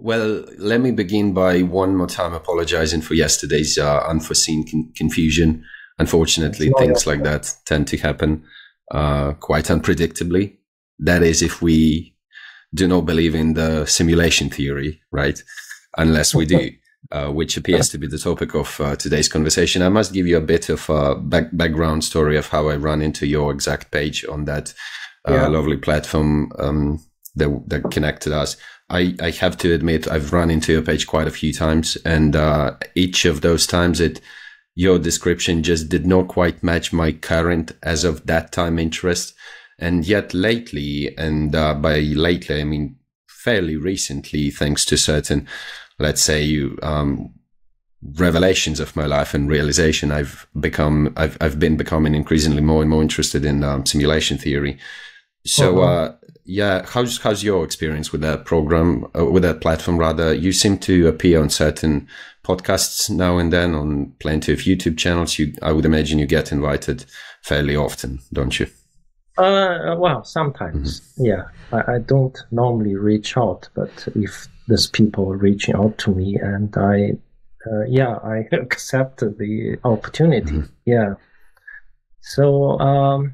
Well, let me begin by one more time apologizing for yesterday's unforeseen confusion. Unfortunately, things like that tend to happen quite unpredictably. That is, if we do not believe in the simulation theory, right? Unless we do, which appears to be the topic of today's conversation. I must give you a bit of a background story of how I ran into your exact page on that lovely platform that connected us. I have to admit, I've run into your page quite a few times, and each of those times your description just did not quite match my current, as of that time, interest. And yet lately, and by lately, I mean fairly recently, thanks to certain, let's say, revelations of my life and realization, I've been becoming increasingly more and more interested in simulation theory. So, how's your experience with that program, with that platform rather? You seem to appear on certain podcasts now and then, on plenty of YouTube channels. I would imagine you get invited fairly often, don't you? Well, sometimes, yeah. I don't normally reach out, but if there's people reaching out to me, and I accept the opportunity. Yeah. So,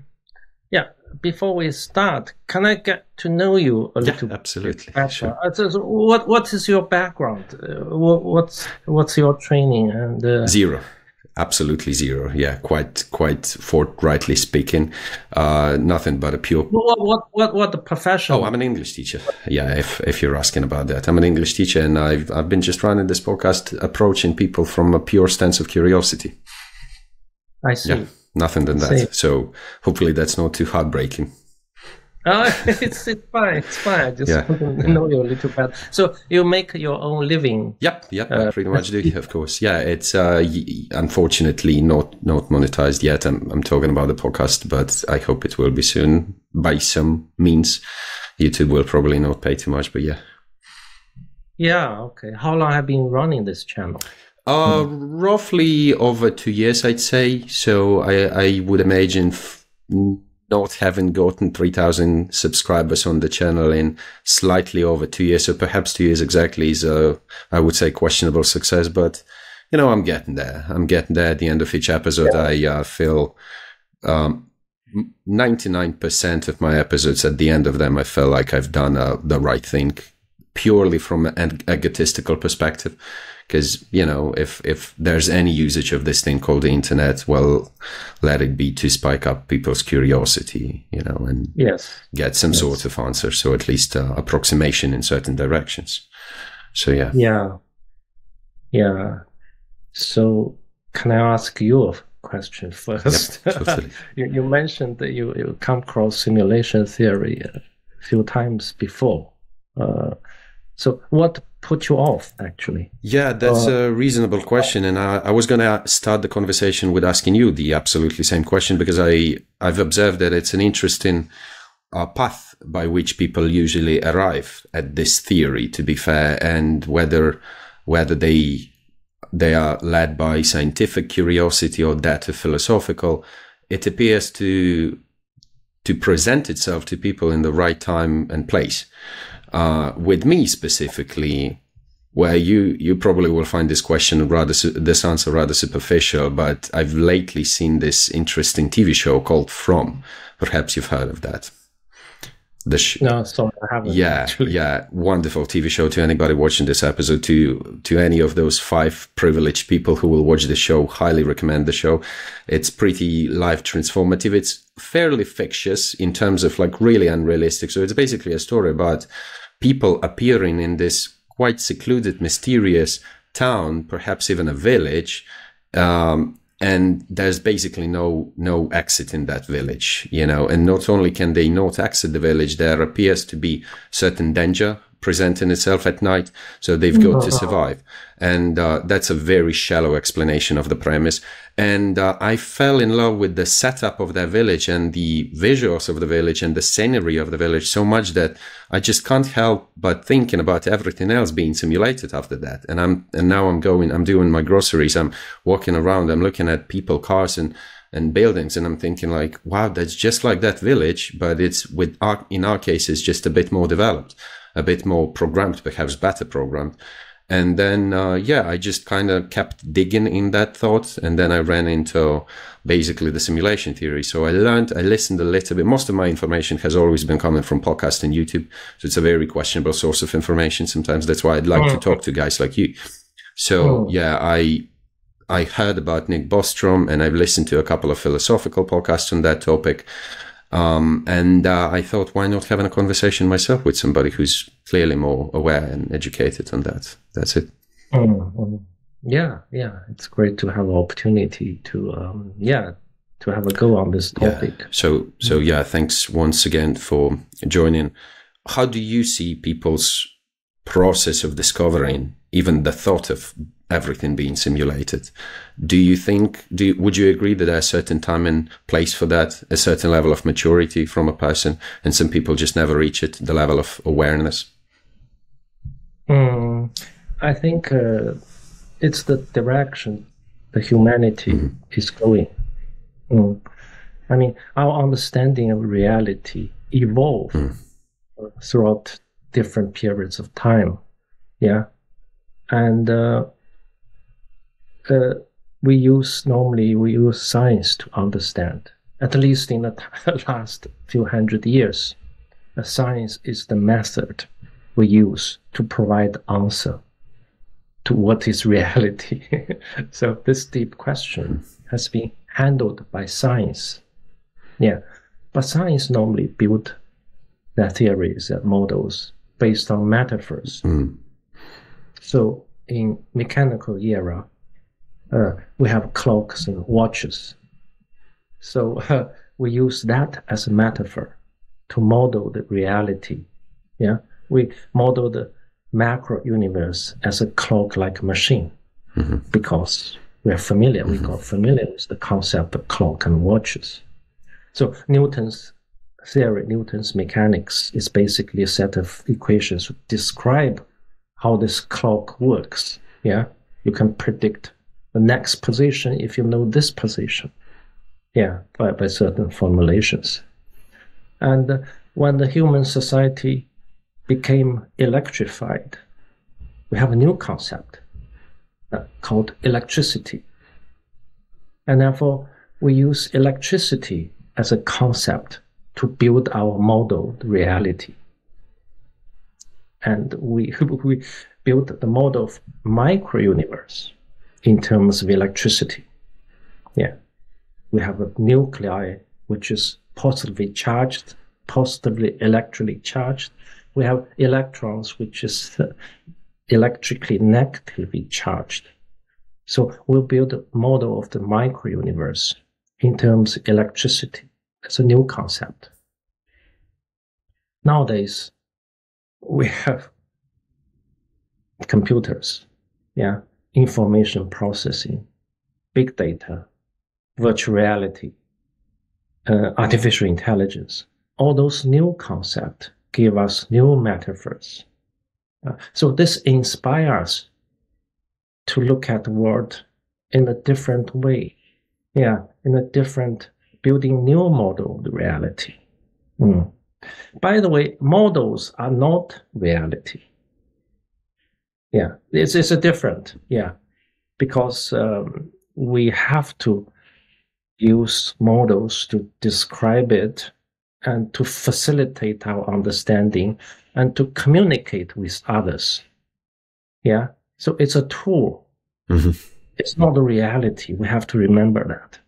before we start, can I get to know you a little bit? Absolutely. Sure. So what is your background? What's your training? And Zero. Absolutely zero. Yeah, quite forthrightly speaking, nothing but a pure. What the profession? Oh, I'm an English teacher. Yeah, if you're asking about that, I'm an English teacher, and I've been just running this podcast, approaching people from a pure stance of curiosity. I see. Yeah, nothing than that. So hopefully that's not too heartbreaking. It's fine. It's fine. I just want to know you a little bit. So you make your own living? Yep. I pretty much do, of course. Yeah, it's unfortunately not monetized yet. I'm talking about the podcast, but I hope it will be soon by some means. YouTube will probably not pay too much, but yeah. Yeah, okay. How long have you been running this channel? Roughly over 2 years, I'd say. So I would imagine not having gotten 3,000 subscribers on the channel in slightly over 2 years, so perhaps 2 years exactly is I would say, questionable success. But I'm getting there. At the end of each episode. I feel 99% of my episodes, at the end of them, I feel like I've done the right thing, purely from an egotistical perspective. Because, if there's any usage of this thing called the internet, well, let it be to spike up people's curiosity, and get some sort of answer. So at least approximation in certain directions. So, yeah. Yeah. So can I ask you a question first? Yep, totally. You mentioned that you come across simulation theory a few times before. So what put you off, actually? Yeah, that's a reasonable question. And I was going to start the conversation with asking you the absolutely same question, because I've observed that it's an interesting path by which people usually arrive at this theory, to be fair, and whether they are led by scientific curiosity or that of philosophical, it appears to present itself to people in the right time and place. With me specifically, where you probably will find this answer rather superficial, but I've lately seen this interesting TV show called From. Perhaps you've heard of that. No, sorry, I haven't. Yeah, wonderful TV show. To anybody watching this episode, to any of those 5 privileged people who will watch the show, highly recommend the show. It's pretty life transformative. It's fairly fictitious in terms of really unrealistic. So it's basically a story about people appearing in this quite secluded, mysterious town, perhaps even a village, and there's basically no exit in that village, and not only can they not exit the village, there appears to be certain danger presenting itself at night, so they've got to survive. And that's a very shallow explanation of the premise. And I fell in love with the setup of that village and the visuals of the village and the scenery of the village so much that I just can't help but thinking about everything else being simulated after that. And now I'm doing my groceries, I'm walking around, I'm looking at people, cars and buildings, and I'm thinking wow, that's just like that village, but in our case, it's just a bit more developed. a bit more programmed, perhaps better programmed. And then, I just kind of kept digging in that thought. And then I ran into basically the simulation theory. So I listened a little bit. Most of my information has always been coming from podcast and YouTube. So it's a very questionable source of information sometimes. That's why I'd like to talk to guys like you. So I heard about Nick Bostrom, and I've listened to a couple of philosophical podcasts on that topic. And I thought, why not having a conversation myself with somebody who's clearly more aware and educated on that? That's it. Yeah. It's great to have an opportunity to have a go on this topic. Yeah. So thanks once again for joining. How do you see people's process of discovering even the thought of everything being simulated? Would you agree that there's a certain time and place for that, a certain level of maturity from a person, and some people just never reach it, the level of awareness? I think it's the direction the humanity is going. I mean, our understanding of reality evolved throughout different periods of time. Yeah. And we use science to understand, at least in the last few hundred years. Science is the method we use to provide answer to what is reality. So this deep question has been handled by science. Yeah, but science normally build their theories and models based on metaphors. So in mechanical era, we have clocks and watches. So we use that as a metaphor to model the reality. Yeah, we model the macro universe as a clock-like machine because we are familiar. We got familiar with the concept of clock and watches. So Newton's theory, Newton's mechanics, is basically a set of equations to describe how this clock works. Yeah, you can predict the next position if you know this position. Yeah, by certain formulations. And when the human society became electrified, we have a new concept called electricity. And therefore, we use electricity as a concept to build our model reality. And we built the model of micro-universe in terms of electricity. Yeah. We have a nuclei, which is positively charged, positively electrically charged. We have electrons, which is electrically negatively charged. So we'll build a model of the micro-universe in terms of electricity. It's a new concept. Nowadays, we have computers, information processing, big data, virtual reality, artificial intelligence. All those new concepts give us new metaphors. So this inspires us to look at the world in a different way. Yeah, in a different, building new model of the reality. By the way, models are not reality. Yeah, it's a different, because we have to use models to describe it and to facilitate our understanding and to communicate with others. Yeah, so it's a tool. It's not a reality. We have to remember that.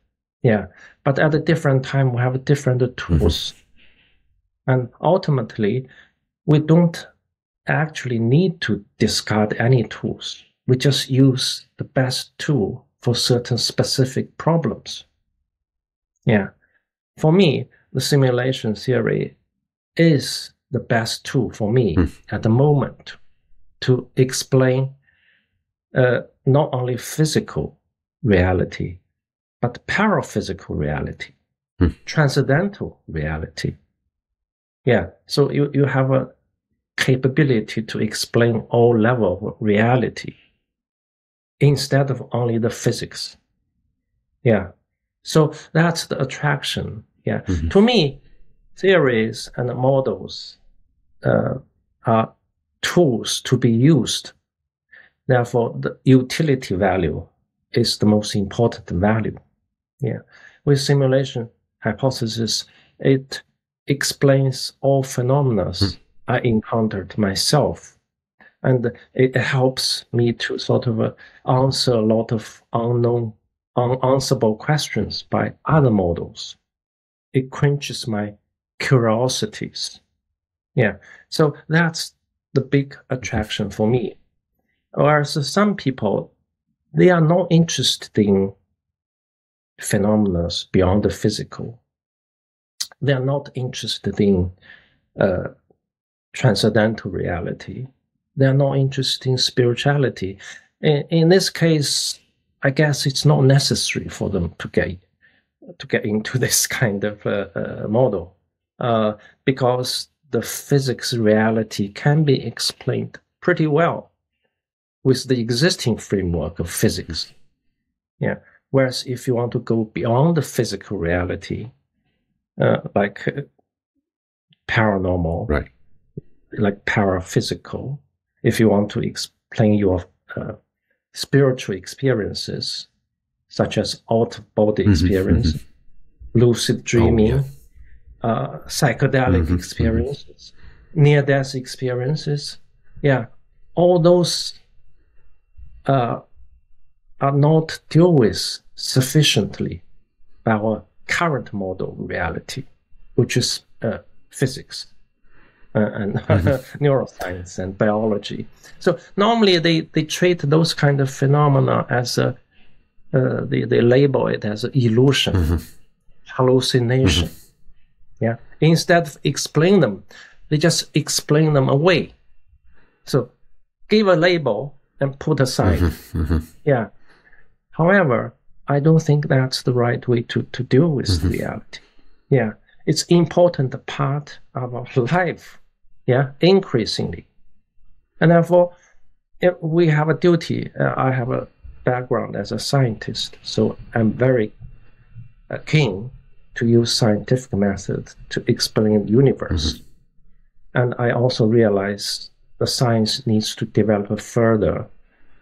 Yeah, but at a different time, we have different tools. And ultimately, we don't actually need to discard any tools. We just use the best tool for certain specific problems. Yeah. For me, the simulation theory is the best tool for me at the moment to explain not only physical reality, but paraphysical reality, transcendental reality. Yeah, so you have a capability to explain all levels of reality instead of only the physics. Yeah, so that's the attraction. Yeah, to me, theories and models are tools to be used. Therefore, the utility value is the most important value. Yeah. With simulation hypothesis, it explains all phenomena I encountered myself. And it helps me to sort of answer a lot of unanswerable questions by other models. It quenches my curiosities. Yeah. So that's the big attraction for me. Whereas some people, they are not interested in phenomena beyond the physical. They are not interested in transcendental reality. They are not interested in spirituality. In this case, I guess it's not necessary for them to get into this kind of model, because the physics reality can be explained pretty well with the existing framework of physics. Yeah. Whereas if you want to go beyond the physical reality, like paranormal, right, like paraphysical, if you want to explain your spiritual experiences, such as out-of-body experience, lucid dreaming, psychedelic experiences, near-death experiences, yeah, all those are not dealt with sufficiently by our current model of reality, which is physics and neuroscience and biology. So normally they treat those kind of phenomena as they label it as an illusion, hallucination. Yeah. Instead of explain them, they just explain them away. So give a label and put aside. Yeah. However, I don't think that's the right way to deal with reality. Yeah. It's important part of our life. Yeah. Increasingly. And therefore, if we have a duty. I have a background as a scientist, so I'm very keen to use scientific method to explain the universe. And I also realize the science needs to develop further.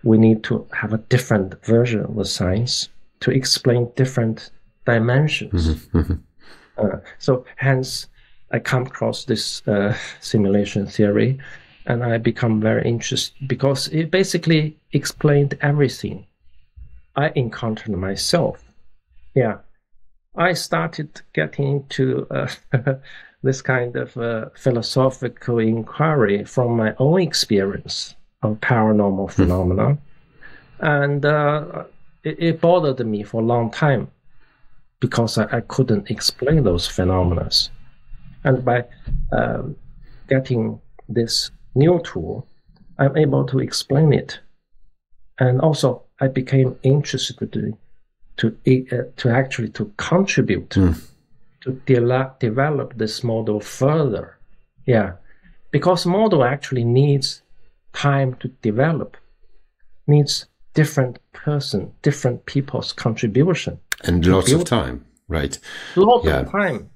We need to have a different version of the science to explain different dimensions. So hence, I come across this simulation theory, and I become very interested because it basically explained everything I encountered myself. Yeah. I started getting into this kind of philosophical inquiry from my own experience of paranormal phenomena. And it bothered me for a long time because I couldn't explain those phenomena. And by getting this new tool, I'm able to explain it. And also, I became interested to actually to contribute to develop this model further. Yeah, because model actually needs time to develop, needs different people's contribution. And lots of time, right? Lots of time,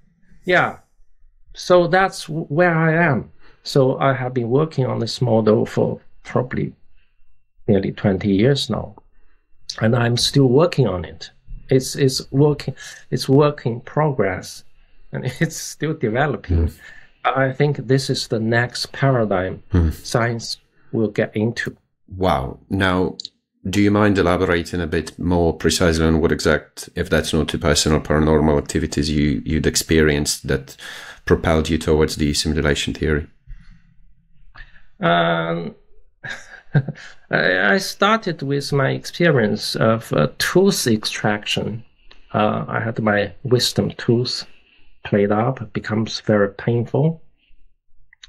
yeah. So that's where I am. So I have been working on this model for probably nearly 20 years now. And I'm still working on it. It's work in progress, and it's still developing. I think this is the next paradigm science will get into. Wow. Now, do you mind elaborating a bit more precisely on what exact, if that's not too personal, paranormal activities you'd experienced that propelled you towards the simulation theory? I started with my experience of tooth extraction. I had my wisdom tooth played up. It becomes very painful.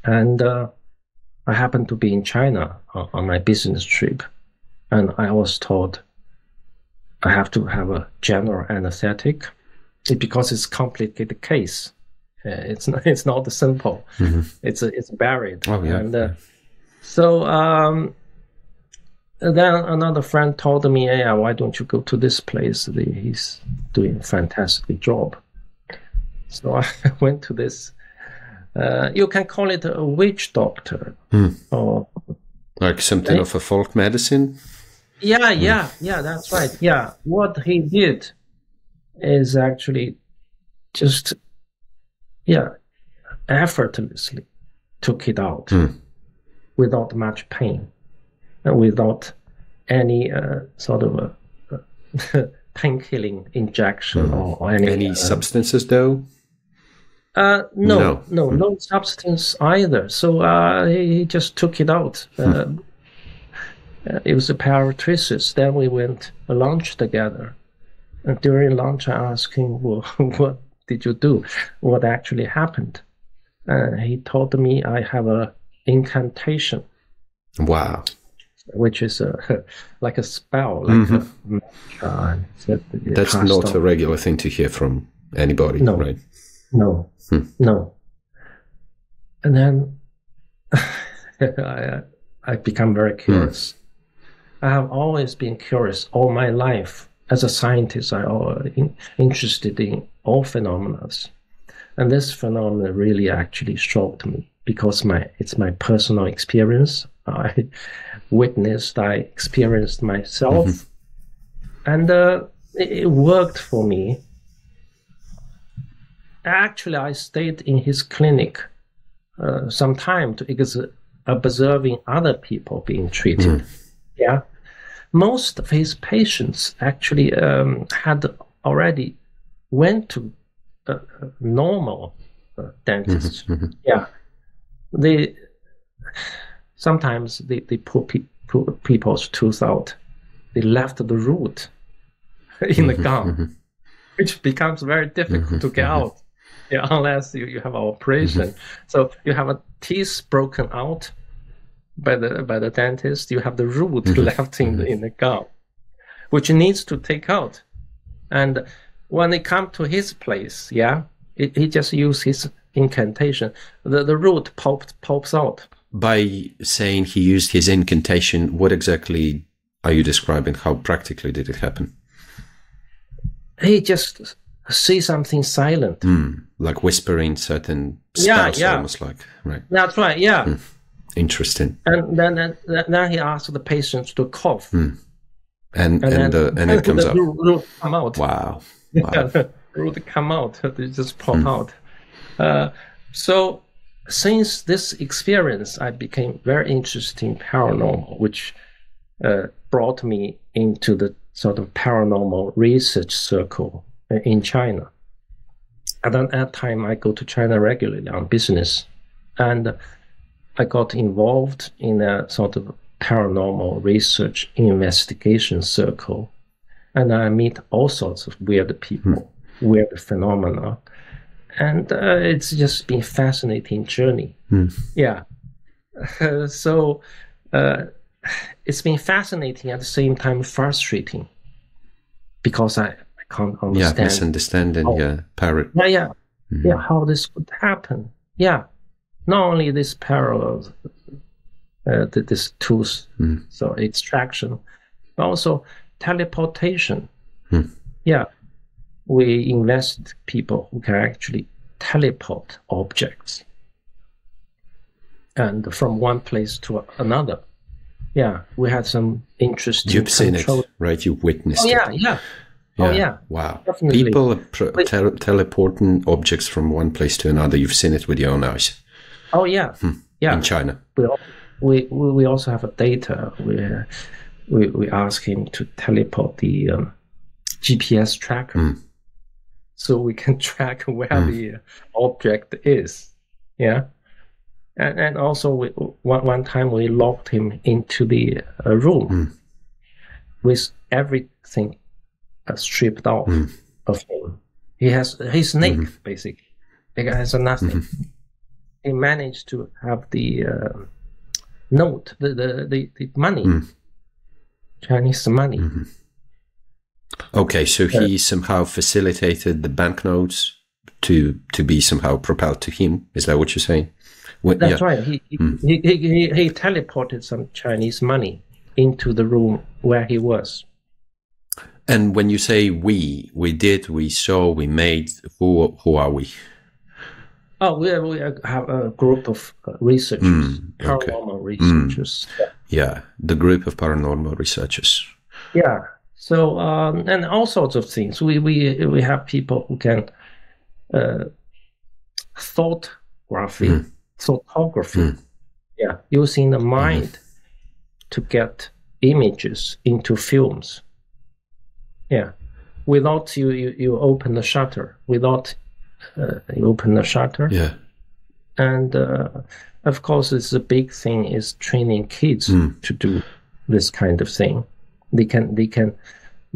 And I happened to be in China on my business trip. And I was told I have to have a general anesthetic because it's a complicated case. It's not simple. It's buried. Oh, yeah. And then another friend told me, "Hey, why don't you go to this place? He's doing a fantastic job." So I went to this You can call it a witch doctor, or like something of a folk medicine. Yeah, that's right. Yeah, what he did is actually just, effortlessly took it out without much pain, and without any sort of a pain-killing injection or any substances, though. No substance either. So he just took it out. It was a paralysis. Then we went to lunch together. And during lunch, I asked him, well, what did you do? What actually happened? He told me I have an incantation. Wow. Which is like a spell, like a mantra. That's not a regular thing to hear from anybody, right? No. And then I become very curious. I have always been curious all my life. As a scientist, I'm interested in all phenomena. And this phenomenon really actually shocked me because it's my personal experience. I witnessed, I experienced myself. And it worked for me. Actually, I stayed in his clinic some time to observing other people being treated. Yeah. Most of his patients actually had already went to a normal dentist. Yeah. Sometimes they pull people's tooth out. They left the root in the gum, which becomes very difficult to get out. Yeah, unless you have an operation. So you have a teeth broken out by the dentist. You have the root left in the gum, which needs to take out. And when they come to his place, he just used his incantation. The root pops out. By saying he used his incantation, what exactly are you describing? How practically did it happen? He just see something silent, like whispering certain spells, almost like, right? That's right. Yeah. Interesting. And then he asked the patients to cough, and it comes out. Root come out. Wow. Root come out. They just pop out. So since this experience, I became very interested in paranormal, which brought me into the sort of paranormal research circle in China. And at that time, I go to China regularly on business, and I got involved in a sort of paranormal research investigation circle, and I meet all sorts of weird people, weird phenomena, and it's just been a fascinating journey. So it's been fascinating at the same time frustrating, because I can't understand. Misunderstanding. How this could happen. Not only this parallels, this tooth, so extraction, but also teleportation. We invest people who can actually teleport objects, and from one place to another. We had some interesting. You've seen it, right? You've witnessed it. Wow. Definitely. People are teleporting objects from one place to another. You've seen it with your own eyes. In China. We also have a data where we ask him to teleport the GPS tracker, so we can track where the object is. And also one time we locked him into the room with everything stripped off of him. He's naked, basically. He has nothing. He managed to have the note, the money, Chinese money. Okay, so he somehow facilitated the banknotes to be somehow propelled to him. Is that what you're saying? That's right. He teleported some Chinese money into the room where he was. And when you say we did, we saw, we made, who are we? Oh, we have a group of researchers, Okay. paranormal researchers. Yeah, the group of paranormal researchers. Yeah. So and all sorts of things. We have people who can photography, yeah, using the mind to get images into films. Yeah, without you open the shutter, without you open the shutter. Yeah. And of course, it's a big thing is training kids to do this kind of thing. They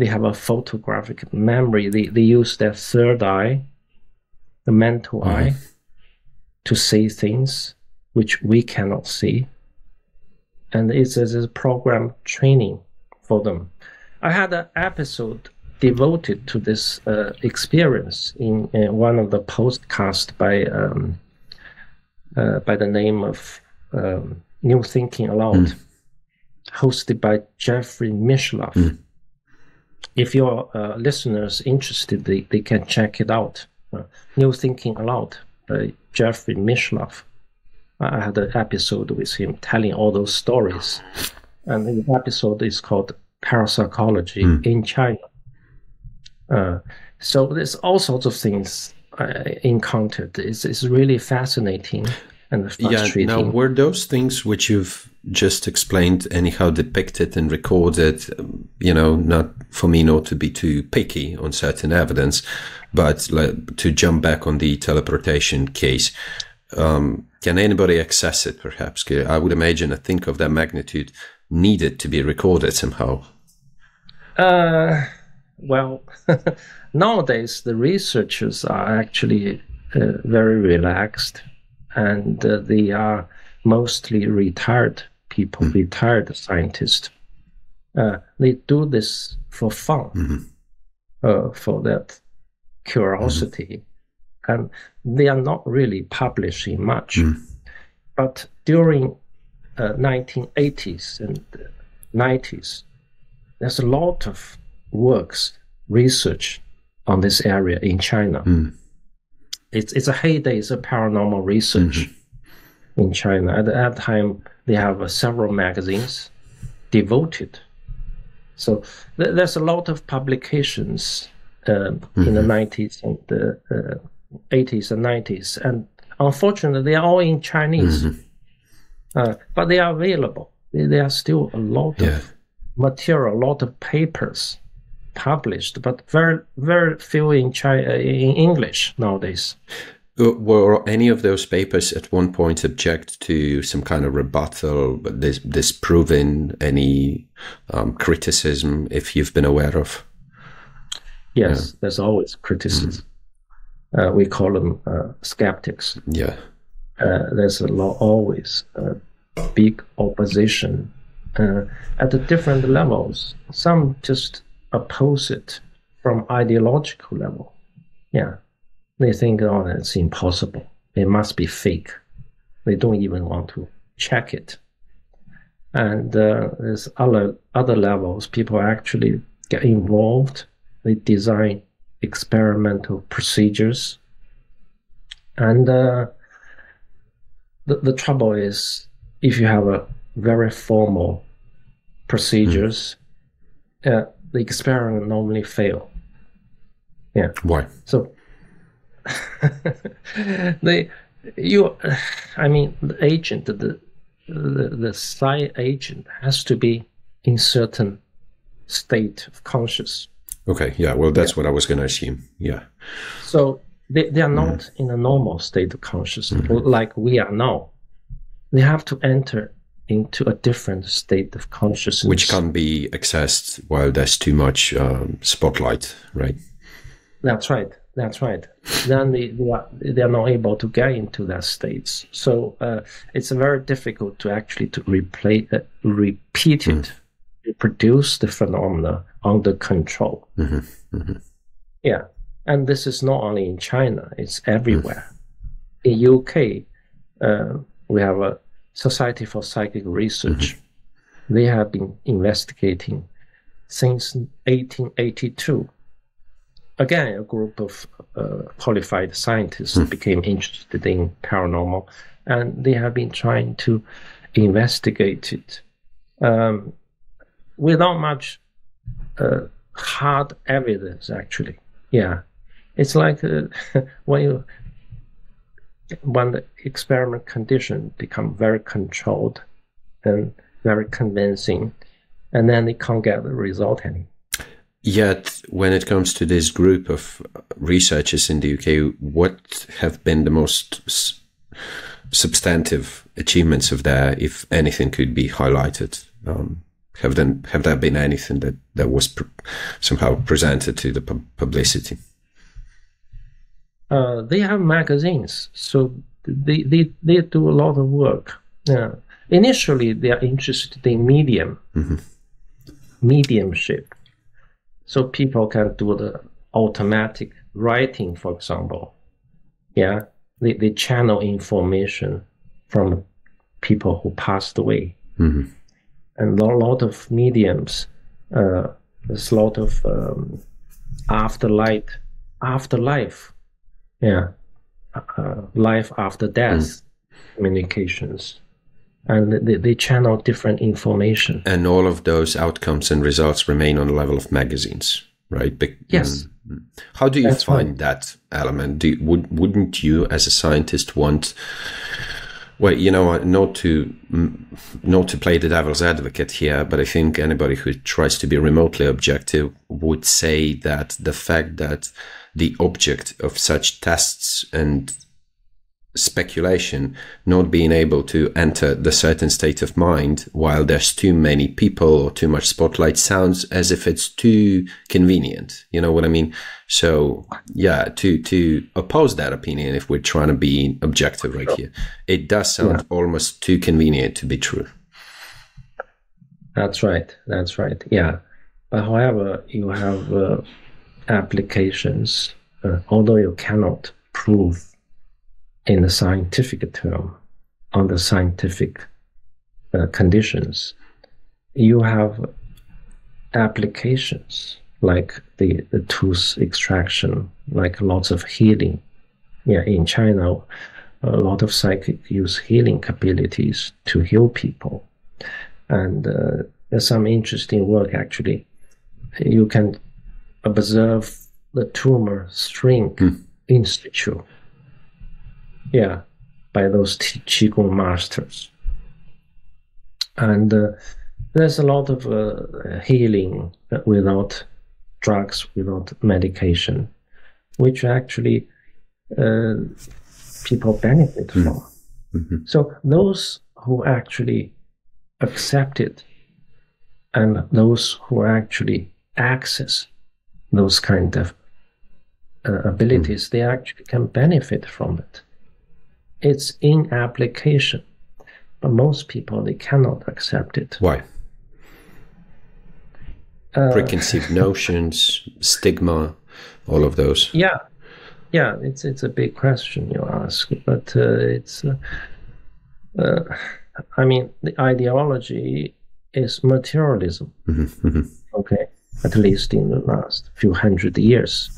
have a photographic memory. They use their third eye, the mental eye, to see things which we cannot see. And it's a program training for them. I had an episode devoted to this experience in one of the podcasts by the name of New Thinking Aloud, hosted by Jeffrey Mishlove. If your listeners interested, they can check it out. New Thinking Aloud by Jeffrey Mishlove. I had an episode with him telling all those stories. And the episode is called Parapsychology in China. So there's all sorts of things I encountered. It's really fascinating and frustrating. Yeah, now were those things which you've just explained anyhow depicted and recorded, not for me not to be too picky on certain evidence, but to jump back on the teleportation case, can anybody access it perhaps? I would imagine a thing of that magnitude needed to be recorded somehow. Well, nowadays the researchers are actually very relaxed, and they are mostly retired people, retired scientists. They do this for fun, for that curiosity, and they are not really publishing much. But during 1980s and 90s, there's a lot of works, research on this area in China. It's a heyday, it's a paranormal research in China. At that time, they have several magazines devoted. So there's a lot of publications in the 90s and the 80s and 90s. And unfortunately, they are all in Chinese. But they are available. There are still a lot of material, a lot of papers published, but very, very few in English nowadays. Were any of those papers at one point subject to some kind of rebuttal, but disproving any criticism, if you've been aware of? Yes, there's always criticism. We call them skeptics. Yeah. There's always big opposition at the different levels. Some just oppose it from ideological level. Yeah. They think, oh, it's impossible. It must be fake. They don't even want to check it. And there's other levels. People actually get involved. They design experimental procedures. And the trouble is, if you have a very formal procedures, the experiment normally fail. Yeah. Why? So the agent, the psi agent has to be in certain state of conscious. Okay, yeah, well, that's what I was going to assume, yeah. So they are not in a normal state of consciousness like we are now. They have to enter into a different state of consciousness. Which can be accessed while there's too much spotlight, right? That's right. Then they are not able to get into that states. So it's very difficult to actually repeat it, reproduce the phenomena under control. Yeah, and this is not only in China; it's everywhere. In UK, we have a Society for Psychic Research. They have been investigating since 1882. again, a group of qualified scientists became interested in paranormal, and they have been trying to investigate it without much hard evidence, actually. Yeah, it's like when the experiment conditions become very controlled and very convincing, and then they can't get the result anymore. Yet, when it comes to this group of researchers in the UK, what have been the most substantive achievements of there, if anything could be highlighted? Have there been anything that was somehow presented to the publicity? They have magazines, so they do a lot of work. Initially, they are interested in mediumship. So people can do the automatic writing, for example. Yeah, they channel information from people who passed away. And a lot of mediums, there's a lot of afterlife, life after death communications. And they channel different information. And all of those outcomes and results remain on the level of magazines, right? Yes. How do you find that element? Wouldn't you, as a scientist, want... Well, not to play the devil's advocate here, but I think anybody who tries to be remotely objective would say that the fact that the object of such tests and speculation not being able to enter the certain state of mind while there's too many people or too much spotlight sounds as if it's too convenient. You know what I mean? So yeah, to oppose that opinion, if we're trying to be objective right here, it does sound almost too convenient to be true. That's right. Yeah. But however, you have applications, although you cannot prove in the scientific term, under scientific conditions, you have applications like the tooth extraction, like lots of healing. Yeah, in China, a lot of psychics use healing capabilities to heal people. And there's some interesting work, actually. You can observe the tumor shrink in situ. Yeah, by those Qigong masters. And there's a lot of healing without drugs, without medication, which actually people benefit from. So those who actually accept it and those who actually access those kind of abilities, they actually can benefit from it. It's in application, but most people, they cannot accept it. Why? Preconceived notions, stigma, all of those. Yeah, it's a big question you ask, but it's. I mean, the ideology is materialism. Okay, at least in the last few hundred years,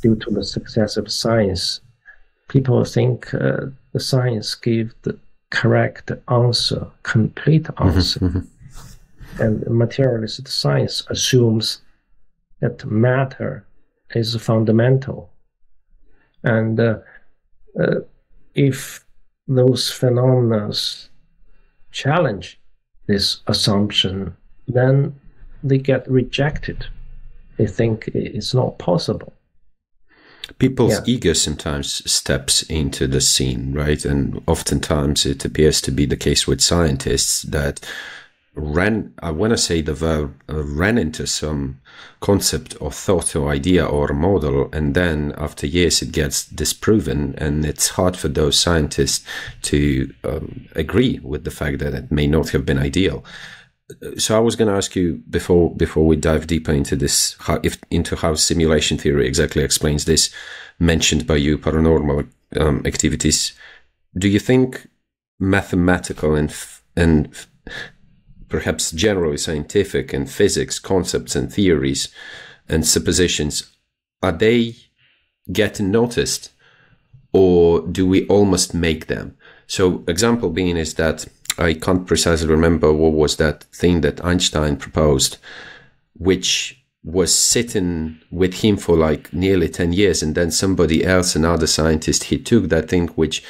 due to the success of science, people think the science gives the correct answer, complete answer. And materialist science assumes that matter is fundamental. And if those phenomena challenge this assumption, then they get rejected. They think it's not possible. People's ego sometimes steps into the scene, right? And oftentimes it appears to be the case with scientists that I want to say the verb, ran into some concept or thought or idea or model, and then after years it gets disproven, and it's hard for those scientists to agree with the fact that it may not have been ideal. So I was going to ask you before we dive deeper into this, into how simulation theory exactly explains this mentioned by you paranormal activities. Do you think mathematical and perhaps generally scientific and physics concepts and theories and suppositions are they getting noticed, or do we almost make them? So example being is that I can't precisely remember what was that thing that Einstein proposed, which was sitting with him for like nearly 10 years. And then somebody else, another scientist, he took that thing which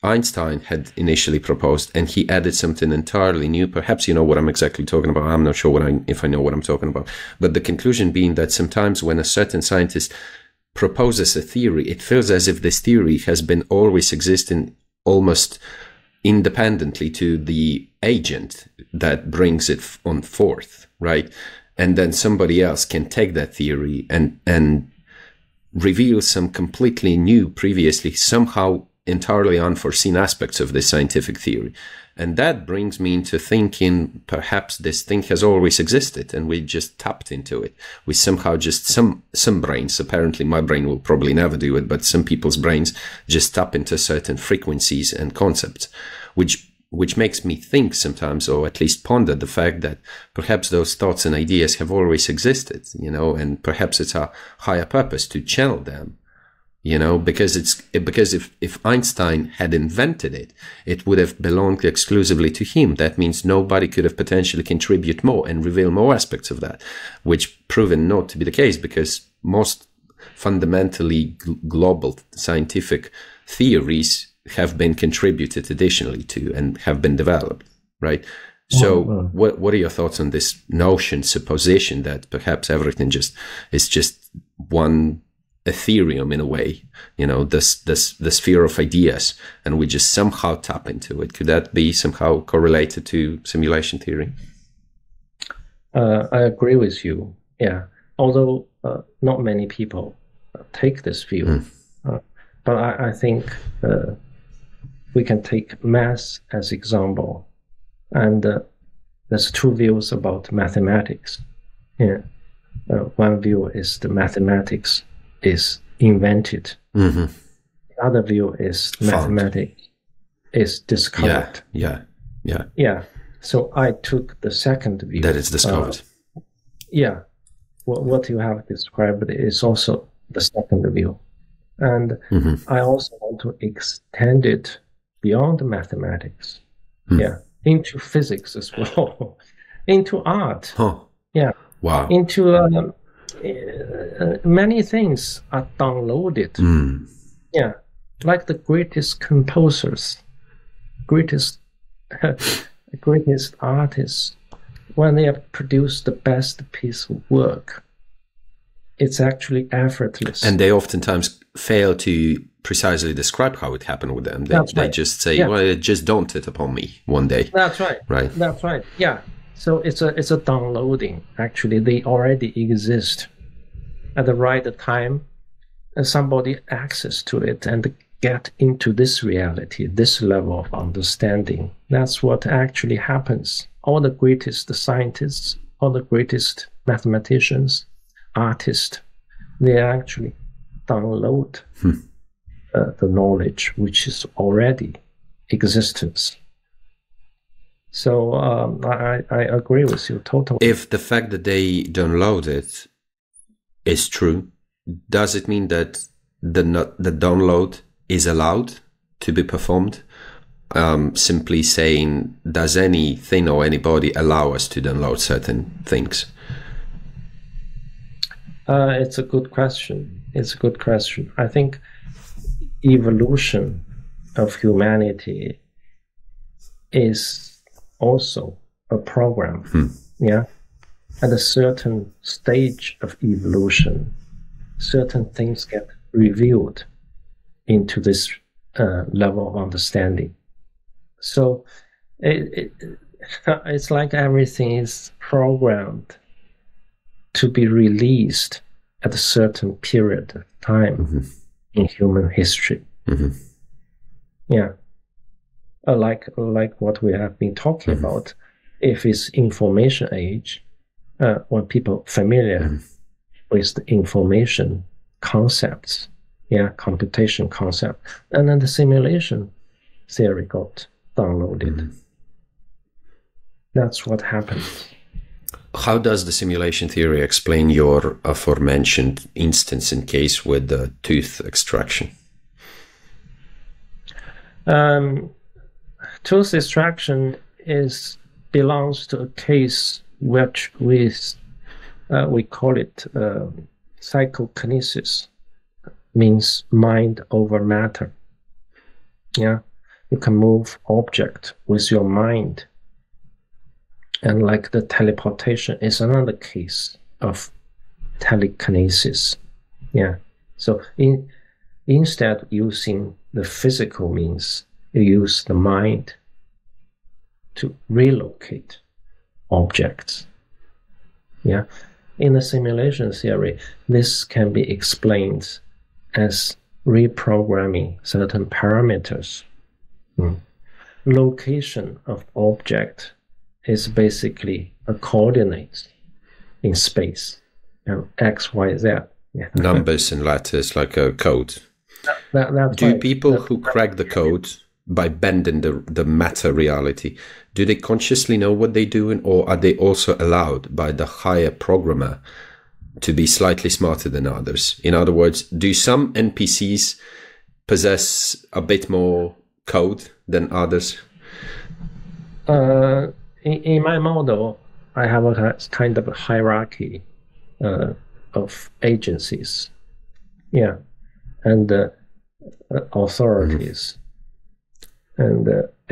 Einstein had initially proposed, and he added something entirely new. Perhaps you know what I'm exactly talking about. I'm not sure if I know what I'm talking about. But the conclusion being that sometimes when a certain scientist proposes a theory, it feels as if this theory has been always existing almost independently to the agent that brings it on forth, right? And then somebody else can take that theory and reveal some completely new, previously somehow entirely unforeseen aspects of this scientific theory. And that brings me into thinking perhaps this thing has always existed and we just tapped into it. We somehow just, some brains, apparently my brain will probably never do it, but some people's brains just tap into certain frequencies and concepts, which makes me think sometimes, or at least ponder the fact that perhaps those thoughts and ideas have always existed, you know, and perhaps it's our higher purpose to channel them. You know, because if Einstein had invented it, it would have belonged exclusively to him. That means nobody could have potentially contribute more and reveal more aspects of that, which proven not to be the case, because most fundamentally global scientific theories have been contributed additionally to and have been developed, right? So what are your thoughts on this notion, supposition that perhaps everything is just one Ethereum in a way, you know, the sphere of ideas, and we just somehow tap into it? Could that be somehow correlated to simulation theory? I agree with you. Yeah, although not many people take this view, but I think we can take math as example, and there's two views about mathematics. Yeah, one view is the mathematics is invented. The other view is mathematics is discovered. Yeah. So I took the second view. That is discovered. What you have described is also the second view. And I also want to extend it beyond mathematics. Into physics as well, into art. Wow. Into many things are downloaded. Like the greatest composers, greatest artists, when they have produced the best piece of work, it's actually effortless. And they oftentimes fail to precisely describe how it happened with them. They just say, well, it just dawned upon me one day. That's right. That's right. Yeah. So it's a downloading. Actually, they already exist at the right time, and somebody access to it and get into this reality, this level of understanding. That's what actually happens. All the greatest scientists, all the greatest mathematicians, artists, they actually download the knowledge which is already existence. So I agree with you totally. If the fact that they download it is true, does it mean that the download is allowed to be performed? Simply saying, does anything or anybody allow us to download certain things? It's a good question. I think evolution of humanity is also a program. At a certain stage of evolution, certain things get revealed into this level of understanding. So it's like everything is programmed to be released at a certain period of time in human history. Like what we have been talking about. If it's information age, when people familiar with the information concepts, computation concept, and then the simulation theory got downloaded. That's what happens. how does the simulation theory explain your aforementioned instance and case with the tooth extraction? Tooth extraction belongs to a case which we call it psychokinesis, means mind over matter. Yeah, you can move object with your mind. And like the teleportation is another case of telekinesis. Yeah. So instead of using the physical means, you use the mind to relocate objects. Yeah. In the simulation theory, this can be explained as reprogramming certain parameters. Location of object is basically a coordinate in space, X, Y, Z. Yeah. Numbers and letters, like a code. That's do right. People who crack the code by bending the matter reality, do they consciously know what they're doing, or are they also allowed by the higher programmer to be slightly smarter than others? In other words, do some NPCs possess a bit more code than others? In my model, I have a kind of a hierarchy of agencies, yeah, and authorities, and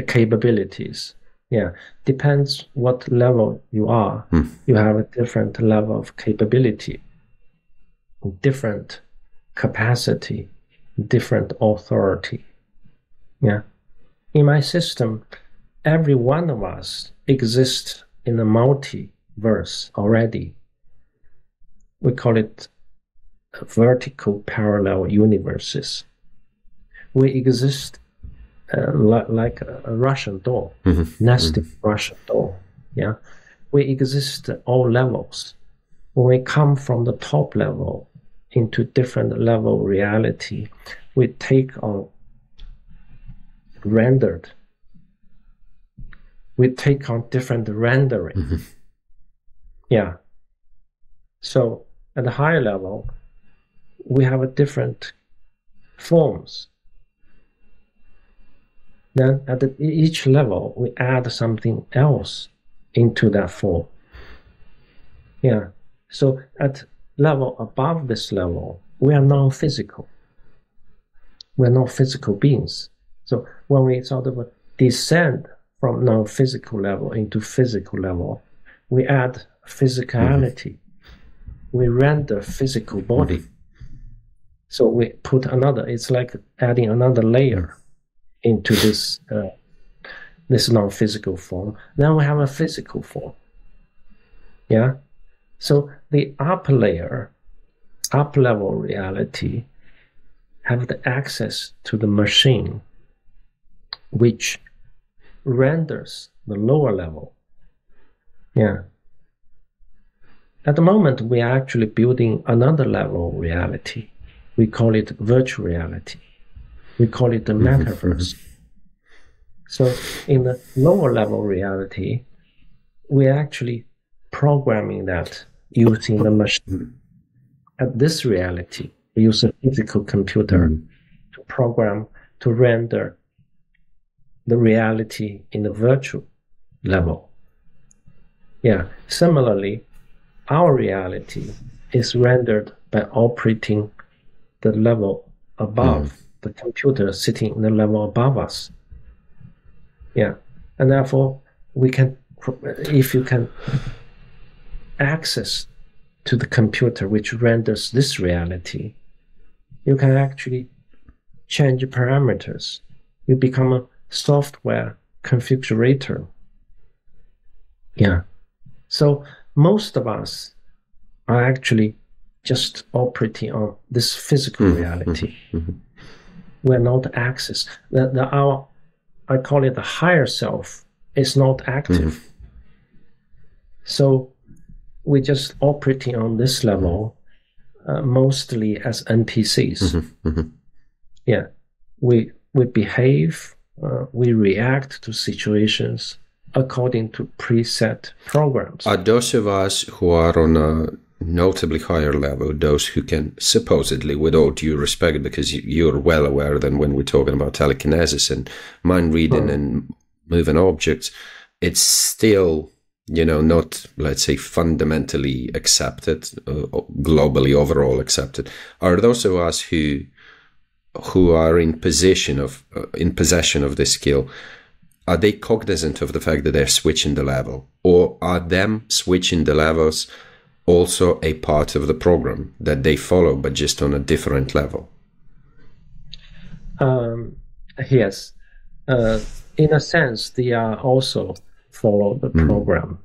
capabilities. Yeah, depends what level you are. You have a different level of capability, different capacity, different authority. Yeah, in my system, every one of us exists in a multiverse already. We call it vertical parallel universes. We exist like a Russian doll, nested Russian doll. Yeah, we exist at all levels. When we come from the top level into different level reality, we take on rendered. We take on different rendering. Yeah. So at the higher level, we have a different forms. Then at each level, we add something else into that form. Yeah. So at level above this level, we are non-physical. We are not physical beings. So when we sort of descend from non-physical level into physical level, we add physicality. We render physical body. So we put another, it's like adding another layer into this this non-physical form. Then we have a physical form. Yeah. So the upper layer, up level reality, have the access to the machine, which renders the lower level. Yeah. At the moment, we are actually building another level of reality. We call it virtual reality. We call it the metaverse. So in the lower level reality, we are actually programming that using the machine. At this reality, we use a physical computer to program, to render the reality in the virtual level. Yeah. Similarly, our reality is rendered by operating the level above, the computer sitting in the level above us. Yeah. And therefore, we can, if you can access to the computer which renders this reality, you can actually change parameters. You become a software configurator. Yeah. So most of us are actually just operating on this physical reality. We're not access. I call it the higher self, is not active. So we're just operating on this level, mostly as NPCs. Yeah, we behave, we react to situations according to preset programs. Are those of us who are on a notably higher level, those who can supposedly, with all due respect, because you're well aware that when we're talking about telekinesis and mind reading and moving objects, it's still, not, let's say, fundamentally accepted, globally overall accepted. Are those of us who are in possession of this skill, are they cognizant of the fact that they're switching the level, or are them switching the levels also a part of the program that they follow, but just on a different level? Yes. In a sense, they are also follow the program.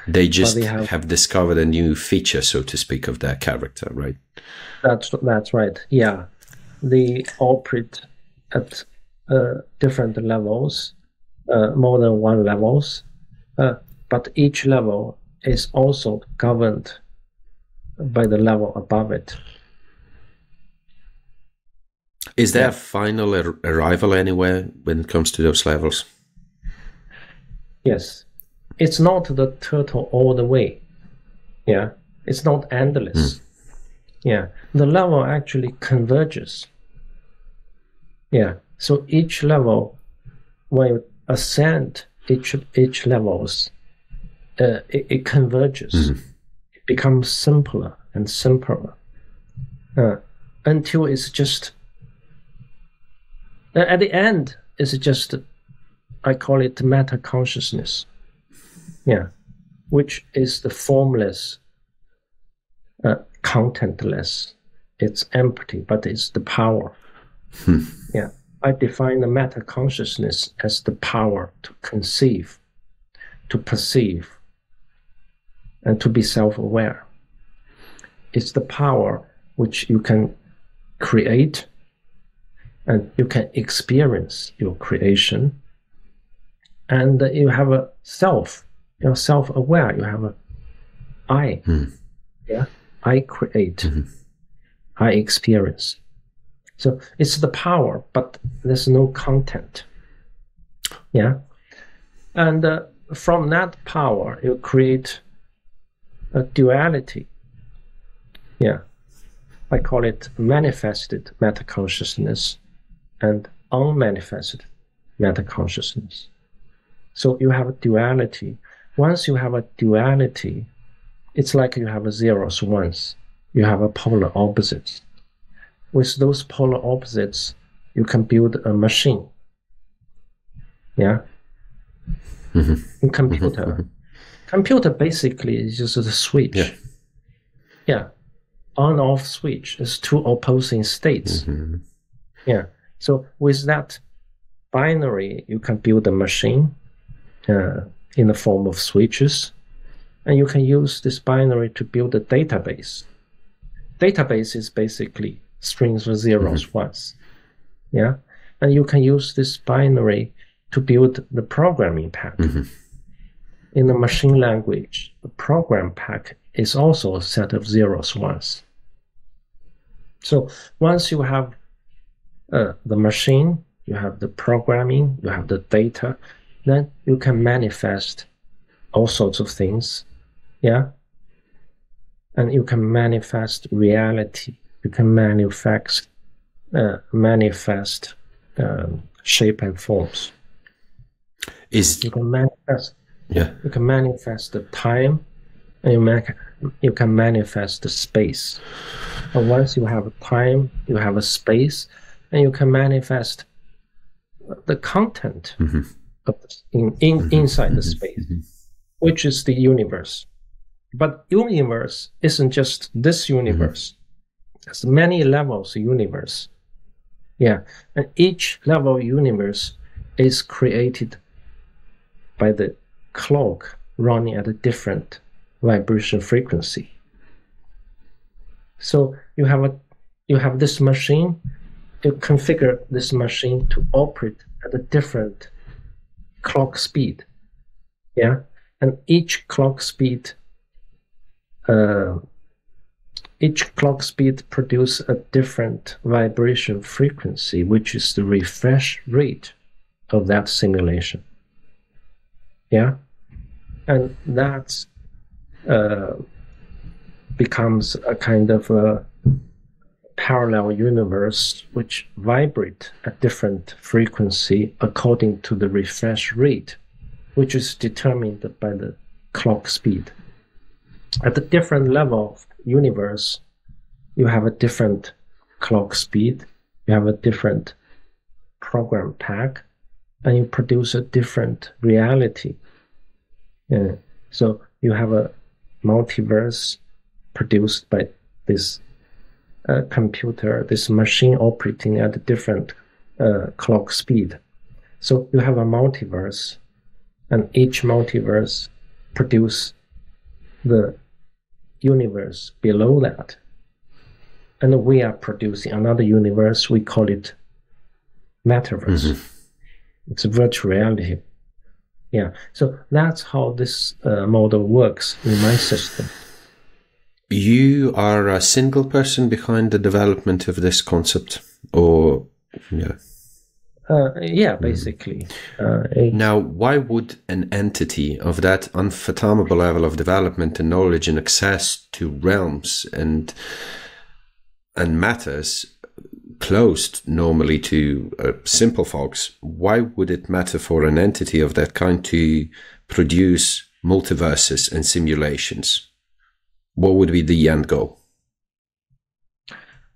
They just have discovered a new feature, so to speak, of their character, right? That's right. Yeah. They operate at different levels, more than one levels, but each level is also governed by the level above it. Is there a final arrival anywhere when it comes to those levels? Yes. It's not the turtle all the way. Yeah. It's not endless. Yeah. The level actually converges. Yeah. So each level, when you ascend each levels, it converges. It becomes simpler and simpler until it's just, at the end, it's just, I call it metaconsciousness. Yeah. Which is the formless, contentless. It's empty, but it's the power. Yeah. I define the metaconsciousness as the power to conceive, to perceive, and to be self-aware. It's the power which you can create, and you can experience your creation, and you have a self. You're self-aware. You have a I. Yeah, I create. I experience. So it's the power, but there's no content. Yeah, and from that power, you create a duality. Yeah, I call it manifested metaconsciousness and unmanifested metaconsciousness. So you have a duality. Once you have a duality, it's like you have a zeros, ones. You have a polar opposites. With those polar opposites, you can build a machine. Yeah? In computer. Computer basically is just a switch. Yeah. On-off switch. It's two opposing states. Yeah. So with that binary, you can build a machine in the form of switches, and you can use this binary to build a database. Database is basically strings of zeros, ones. Yeah, and you can use this binary to build the programming pack. In the machine language, the program pack is also a set of zeros, ones. So once you have the machine, you have the programming, you have the data, then you can manifest all sorts of things. Yeah, and you can manifest reality. You can manifest shape and forms. You can manifest. Yeah. You can manifest the time, and you can manifest the space. And once you have a time, you have a space, and you can manifest the content of inside the space, which is the universe. But universe isn't just this universe. There's many levels of universe. Yeah, and each level of universe is created by the clock running at a different vibration frequency. So you have this machine. You configure this machine to operate at a different clock speed. Yeah, and each clock speed produce a different vibration frequency, which is the refresh rate of that simulation. Yeah? And that becomes a kind of a parallel universe which vibrate at different frequency according to the refresh rate, which is determined by the clock speed. At the different level of universe, you have a different clock speed, you have a different program pack, and you produce a different reality. So you have a multiverse produced by this computer, this machine operating at a different clock speed. So you have a multiverse, and each multiverse produce the universe below that. And we are producing another universe, we call it metaverse. It's a virtual reality. Yeah, so that's how this model works in my system. You are a single person behind the development of this concept, or yeah? Yeah, basically. Now, why would an entity of that unfathomable level of development and knowledge and access to realms and matters closed normally to simple folks, why would it matter for an entity of that kind to produce multiverses and simulations? What would be the end goal?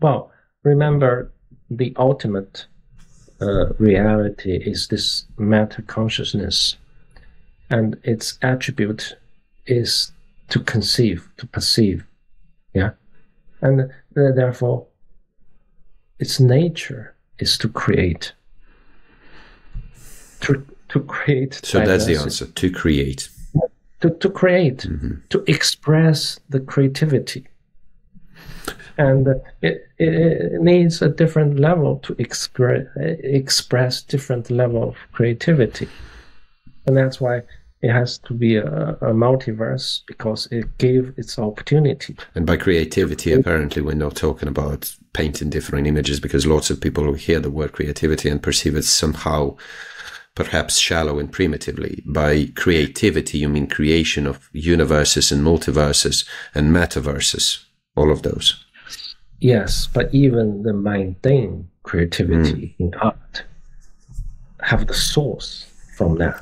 Well, remember, the ultimate reality is this metaconsciousness, and its attribute is to conceive, to perceive. Yeah, and therefore its nature is to create. To create. So that's the answer, to create. To create, to express the creativity. And it needs a different level to express different level of creativity. And that's why it has to be a multiverse, because it gave its opportunity. And by creativity, apparently, we're not talking about painting different images, because lots of people will hear the word creativity and perceive it somehow perhaps shallow and primitively. By creativity, you mean creation of universes and multiverses and metaverses, all of those. Yes, but even the mundane creativity in art have the source from that.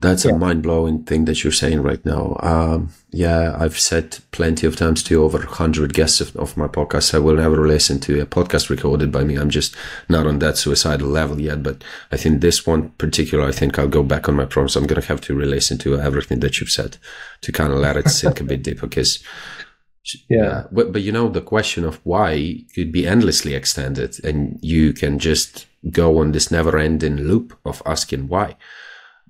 That's a mind-blowing thing that you're saying right now. Yeah, I've said plenty of times to over 100 guests of my podcast, I will never listen to a podcast recorded by me. I'm just not on that suicidal level yet. But I think this one particular, I think I'll go back on my promise. I'm going to have to re-listen to everything that you've said to kind of let it sink a bit deeper. Because, but you know, the question of why could be endlessly extended, and you can just go on this never-ending loop of asking why.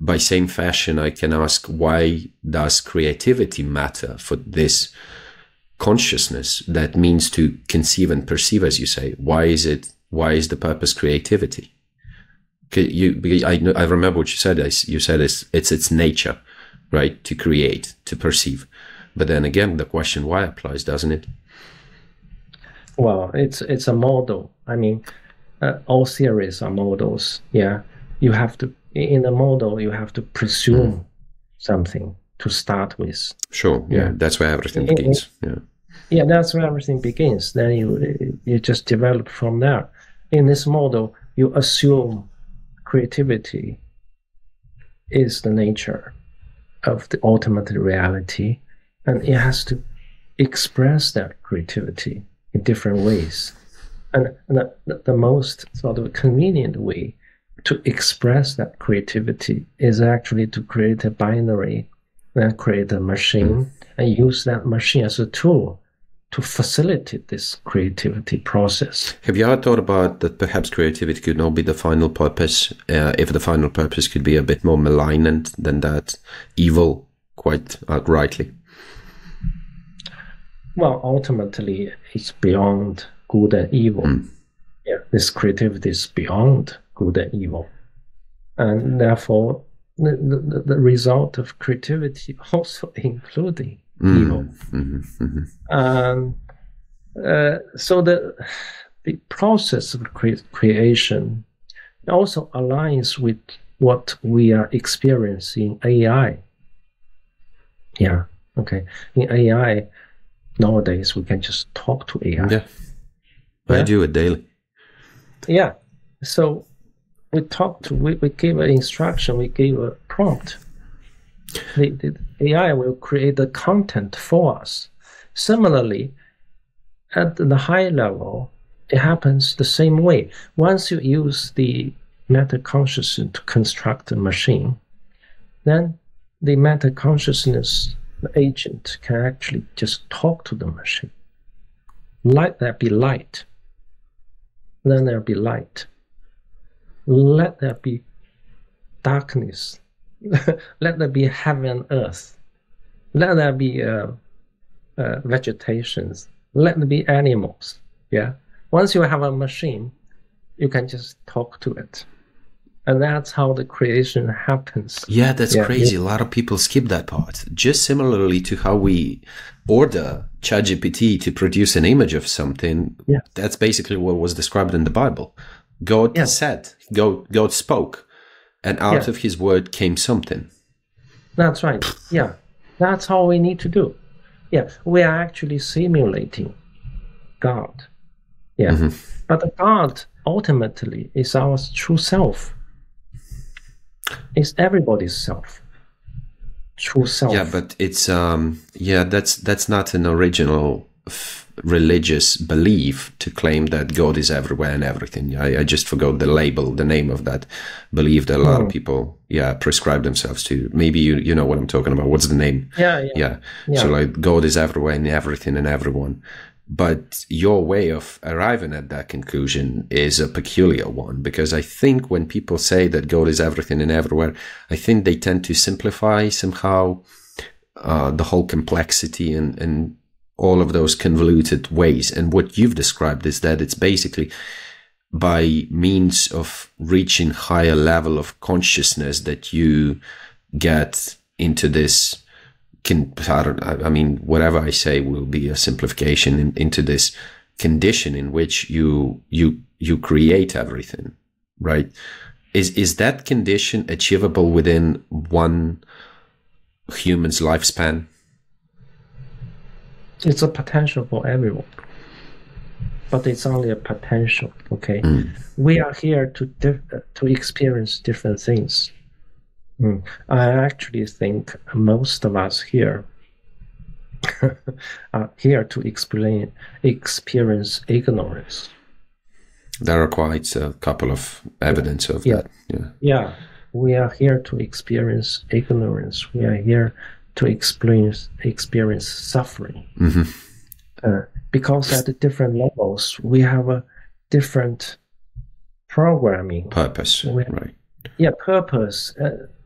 By same fashion, I can ask, why does creativity matter for this consciousness that means to conceive and perceive, as you say? Why is the purpose creativity? I remember what you said. You said it's its nature, right? To create, to perceive. But then again, the question why applies, doesn't it? Well, it's a model. I mean, all theories are models. Yeah, you have to. In a model, you have to presume something to start with. Sure, yeah, that's where everything begins. Yeah, that's where everything begins. Then you just develop from there. In this model, you assume creativity is the nature of the ultimate reality, and it has to express that creativity in different ways. And the most sort of convenient way to express that creativity is actually to create a binary, then create a machine, and use that machine as a tool to facilitate this creativity process. Have you ever thought about that perhaps creativity could not be the final purpose, if the final purpose could be a bit more malignant than that, evil, quite outrightly? Well, ultimately, it's beyond good and evil. Yeah, this creativity is beyond good and evil. And therefore, the result of creativity also including evil. So the process of creation also aligns with what we are experiencing in AI. Yeah, okay. In AI, nowadays, we can just talk to AI. Yeah, I do it daily. Yeah, so we give an instruction, we give a prompt. The AI will create the content for us. Similarly, at the high level, it happens the same way. Once you use the metaconsciousness to construct a machine, then the metaconsciousness agent can actually just talk to the machine. Let there be light. Then there'll be light. Let there be darkness. Let there be heaven and earth. Let there be vegetations. Let there be animals. Yeah. Once you have a machine, you can just talk to it. And that's how the creation happens. Yeah, that's crazy. A lot of people skip that part. Just similarly to how we order ChatGPT to produce an image of something, that's basically what was described in the Bible. God said, God spoke, and out of his word came something. That's right. Yeah, that's how we need to do. Yeah, we are actually simulating God. Yeah, but the God ultimately is our true self. It's everybody's self. True self. Yeah, but it's that's not an original religious belief to claim that God is everywhere and everything. I just forgot the name of that belief that a lot of people prescribe themselves to. Maybe you know what I'm talking about. What's the name? Yeah. So like God is everywhere and everything and everyone. But your way of arriving at that conclusion is a peculiar one, because I think when people say that God is everything and everywhere, I think they tend to simplify somehow the whole complexity and all of those convoluted ways. And what you've described is that it's basically by means of reaching higher level of consciousness that you get into this, I mean, whatever I say will be a simplification into this condition in which you create everything, right? Is that condition achievable within one human's lifespan? It's a potential for everyone, but it's only a potential. Okay, we are here to experience different things. I actually think most of us here are here to experience ignorance. There are quite a couple of evidence of that. Yeah, we are here to experience ignorance. We are here to experience suffering. Because at the different levels, we have a different programming. Purpose, right. Yeah, purpose.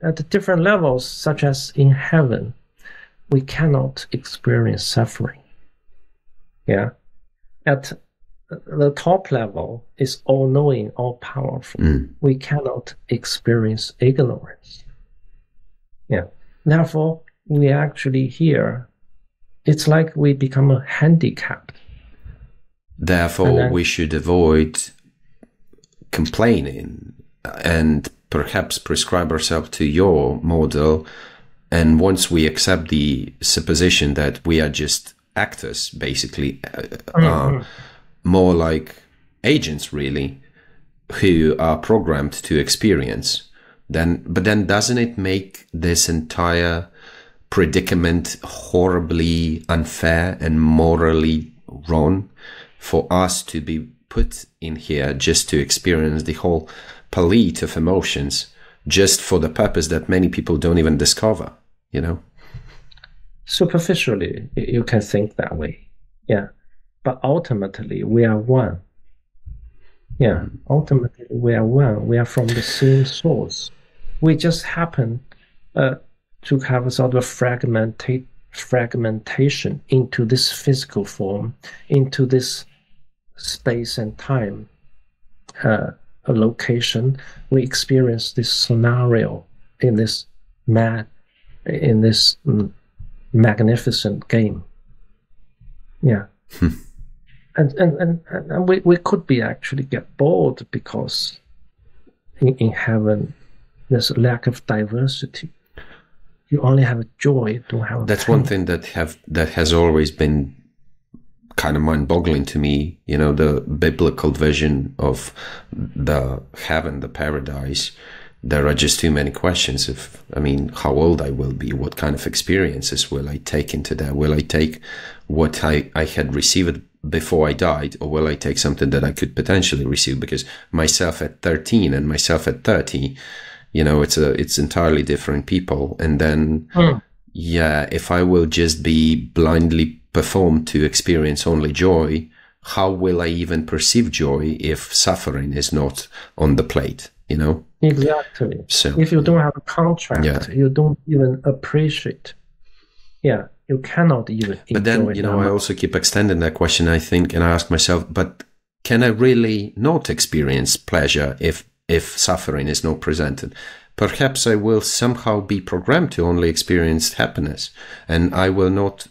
At the different levels, such as in heaven, we cannot experience suffering. Yeah. At the top level is all-knowing, all-powerful. We cannot experience ignorance. Yeah. Therefore, we actually here, it's like we become a handicapped. Therefore, we should avoid complaining and perhaps prescribe ourselves to your model. And once we accept the supposition that we are just actors, basically, more like agents, really, who are programmed to experience, but then doesn't it make this entire predicament horribly unfair and morally wrong for us to be put in here just to experience the whole palette of emotions just for the purpose that many people don't even discover, you know? Superficially, you can think that way. Yeah. But ultimately, we are one. Yeah. Ultimately, we are one. We are from the same source. We just happen to have a sort of fragmentation into this physical form, into this space and time a location. We experience this scenario in this magnificent game. Yeah. And we could be actually get bored because in heaven, there's a lack of diversity. You only have joy, you don't have That's pain. one thing that has always been kind of mind-boggling to me. You know, the biblical vision of the heaven, the paradise. There are just too many questions of, I mean, how old I will be, what kind of experiences will I take into that? Will I take what I had received before I died, or will I take something that I could potentially receive? Because myself at 13 and myself at 30, you know, it's entirely different people. And then, yeah, if I will just be blindly performed to experience only joy, how will I even perceive joy if suffering is not on the plate, you know? Exactly. So, if you don't have a contract, you don't even appreciate. Yeah, you cannot even enjoy. But then, you know, I also keep extending that question, I think, and I ask myself, but can I really not experience pleasure if suffering is not presented? Perhaps I will somehow be programmed to only experience happiness, and I will not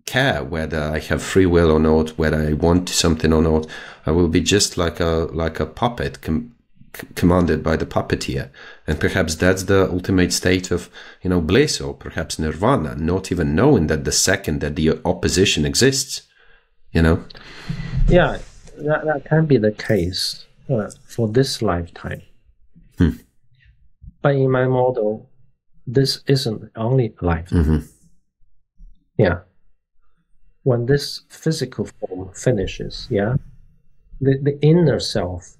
care whether I have free will or not, whether I want something or not. I will be just like a puppet commanded by the puppeteer, and perhaps that's the ultimate state of, you know, bliss, or perhaps nirvana, not even knowing that the second that the opposition exists, you know. Yeah, that can be the case for this lifetime. But in my model, this isn't the only lifetime. Yeah, when this physical form finishes, yeah, the inner self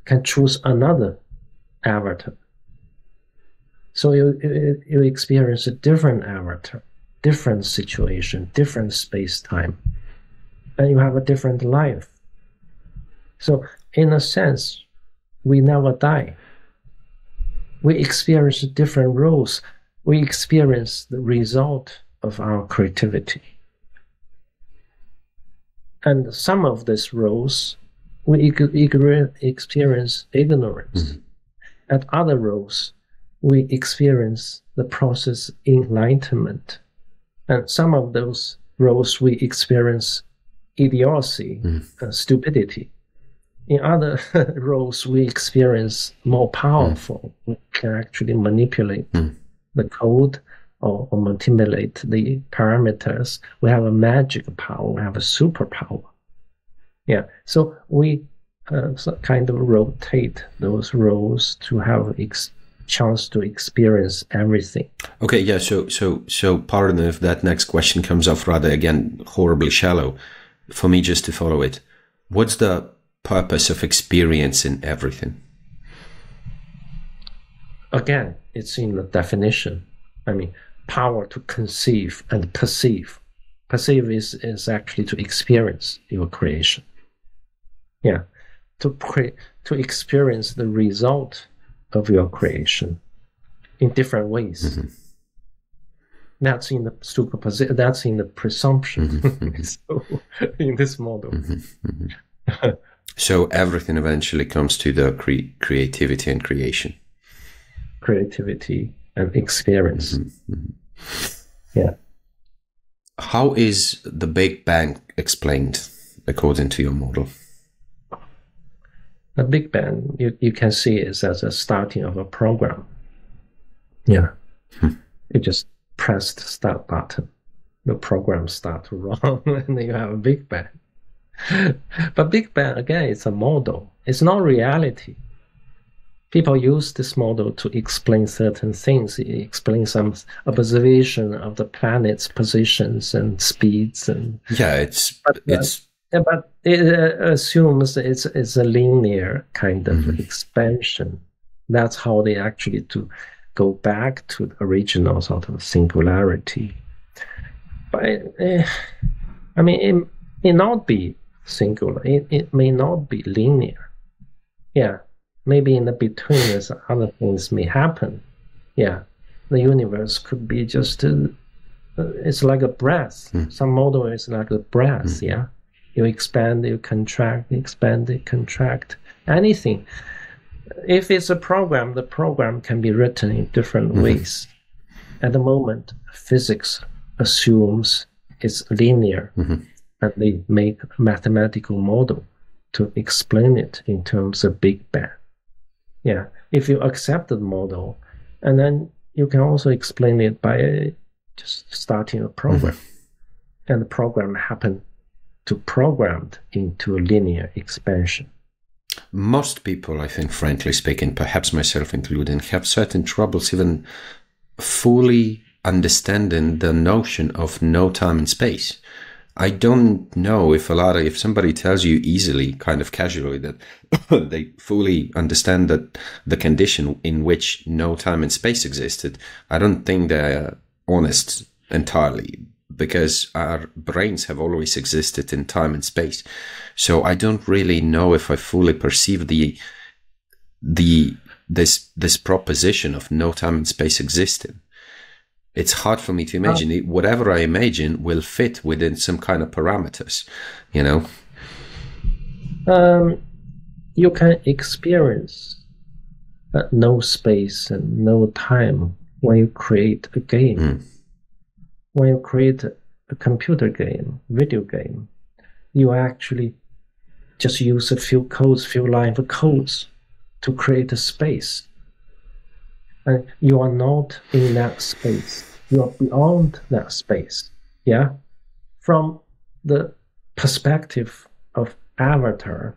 can choose another avatar. So you experience a different avatar, different situation, different space-time, and you have a different life. So in a sense, we never die. We experience different roles. We experience the result of our creativity. And some of these roles, we experience ignorance. At other roles, we experience the process enlightenment. And some of those roles, we experience idiocy, stupidity. In other roles, we experience more powerful. We can actually manipulate the code or manipulate the parameters. We have a magic power. We have a superpower. Yeah, so we kind of rotate those roles to have chance to experience everything. Okay, yeah. So pardon if that next question comes off rather again horribly shallow. For me, just to follow it, what's the purpose of experiencing everything? Again, it's in the definition. I mean, power to conceive and perceive. Perceive is actually to experience your creation. Yeah, to experience the result of your creation in different ways. That's in the superposition. That's in the presumption. So, in this model. So everything eventually comes to the creativity and creation. Creativity and experience. Yeah. How is the Big Bang explained according to your model? The Big Bang, you can see it as a starting of a program. Yeah. You just press the start button. The program starts to run, and then you have a Big Bang. But Big Bang, again, it's a model. It's not reality. People use this model to explain certain things. It explains some observation of the planet's positions and speeds. And but it assumes it's a linear kind of expansion. That's how they actually to go back to the original sort of singularity. But I mean, it may not be singular. It may not be linear. Yeah, maybe in the between, there's other things may happen. Yeah, the universe could be just it's like a breath. Some model is like a breath. Yeah, you expand, you contract, expand, you contract. Anything. If it's a program, the program can be written in different ways. At the moment, physics assumes it's linear, and they make a mathematical model to explain it in terms of Big Bang. Yeah. If you accept the model, and then you can also explain it by just starting a program. And the program happen to programmed into linear expansion. Most people, I think, frankly speaking, perhaps myself included, have certain troubles even fully understanding the notion of no time and space. I don't know if somebody tells you easily, kind of casually, that they fully understand that the condition in which no time and space existed, I don't think they're honest entirely, because our brains have always existed in time and space. So I don't really know if I fully perceive this proposition of no time and space existing. It's hard for me to imagine. Whatever I imagine will fit within some kind of parameters, you know? You can experience no space and no time when you create a game. When you create a computer game, video game, you actually just use a few lines of codes to create a space. And you are not in that space. You are beyond that space. Yeah? From the perspective of Avatar,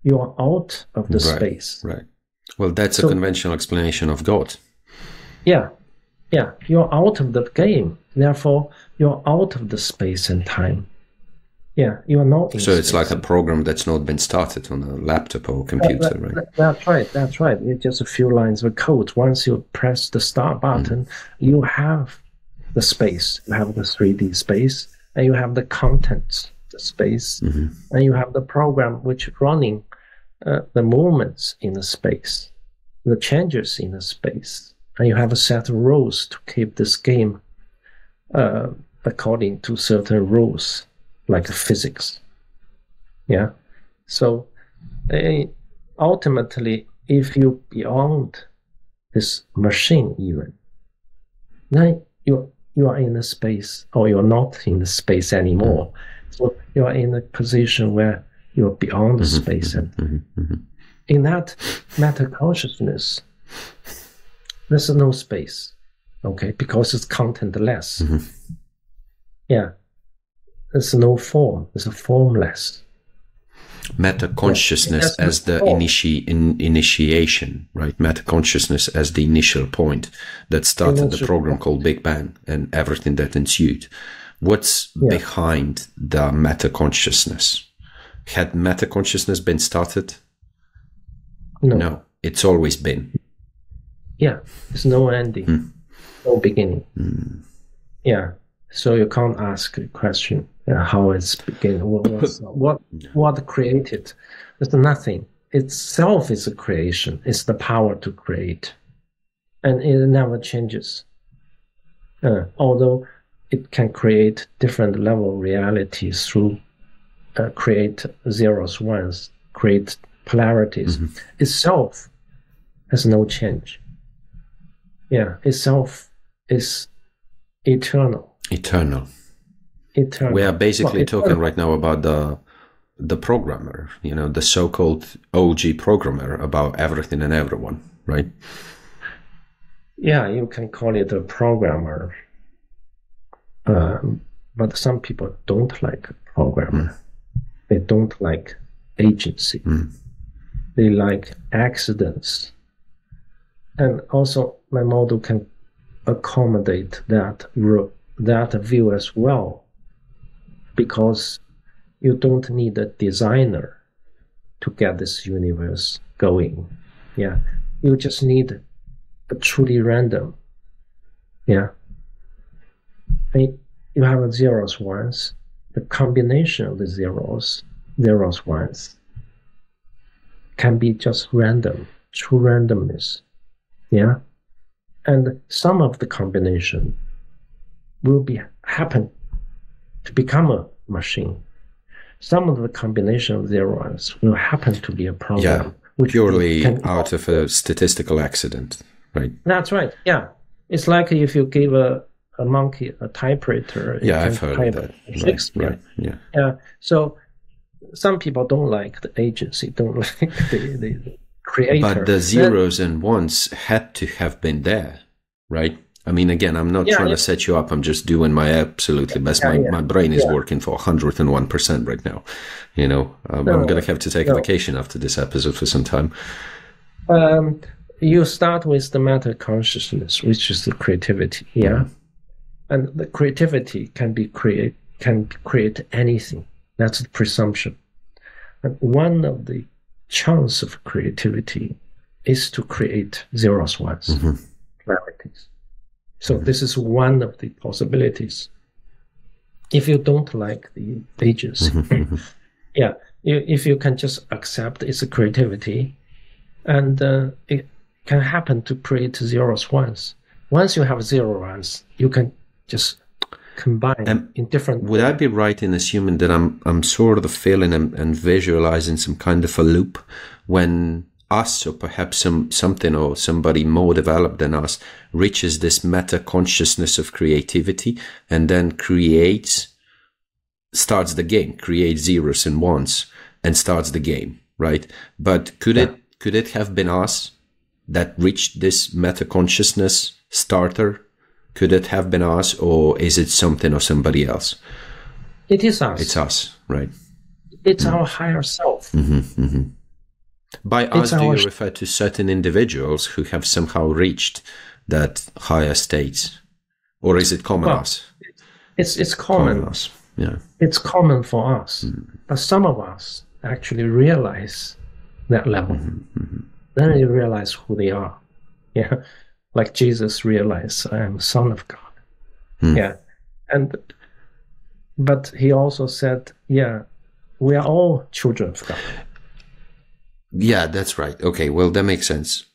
you are out of the space. Right. Well, that's a conventional explanation of God. Yeah. Yeah. You're out of the game. Therefore, you're out of the space and time. Yeah, you are not in So it's space. like a program that's not been started on a laptop or a computer, right? That's right. That's right. It's just a few lines of code. Once you press the start button, you have the space. You have the 3D space, and you have the contents, the space, and you have the program which is running the movements in the space, the changes in the space, and you have a set of rules to keep this game according to certain rules, like physics. Yeah. So ultimately, if you're beyond this machine even, then you are in a space, or you're not in the space anymore. So you are in a position where you're beyond the space. And in that metaconsciousness, there's no space, okay, because it's contentless. Yeah. There's no form. It's a formless. Metaconsciousness as the initiation, right? Metaconsciousness as the initial point that started the program called Big Bang and everything that ensued. What's behind the metaconsciousness? Had metaconsciousness been started? No. It's always been. Yeah. There's no ending. No beginning. Yeah. So you can't ask a question how it's beginning. What created? There's nothing. Itself is a creation. It's the power to create, and it never changes. Although it can create different level realities through create zeros, ones, create polarities. Itself has no change. Yeah, itself is eternal. Eternal. We are basically talking right now about the programmer, you know, the so-called OG programmer, about everything and everyone, right? Yeah, you can call it a programmer. But some people don't like programmer. They don't like agency. They like accidents. And also my model can accommodate that view as well, because you don't need a designer to get this universe going. Yeah, you just need a truly random. Yeah, and you have a zeros, ones. The combination of the zeros, ones, can be just random, true randomness. Yeah, and some of the combination will happen to become a machine. Some of the combination of zeros will happen to be a program. Yeah, purely out of a statistical accident, right? That's right. Yeah, it's like if you give a monkey a typewriter. Yeah, I've heard of that. Shakespeare. Right. Yeah. So some people don't like the agency, don't like creator. But the zeros and ones had to have been there, right? I mean, again, I'm not trying to set you up. I'm just doing my absolutely best. My brain is working for 101% right now. You know, I'm going to have to take a vacation after this episode for some time. You start with the metaconsciousness, which is the creativity, and the creativity can create anything. That's the presumption. And one of the chance of creativity is to create zeros, ones, polarities. So this is one of the possibilities. If you don't like the ages, if you can just accept its creativity, and it can happen to create zeros, ones. Once you have 0 ones, you can just combine in different. Would I be right in assuming that I'm sort of feeling and visualizing some kind of a loop when us, or perhaps something or somebody more developed than us, reaches this meta consciousness of creativity and then starts the game, creates zeros and ones and starts the game, right? But could it have been us that reached this meta consciousness starter? Could it have been us, or is it something or somebody else? It is us. It's us, right? It's our higher self. By us, do you refer to certain individuals who have somehow reached that higher state, or is it common us? It's common. Us. Yeah. It's common for us, but some of us actually realize that level. Then they realize who they are. Yeah, like Jesus realized, I am Son of God. Yeah, but he also said, we are all children of God. Yeah, that's right. Okay, well, that makes sense.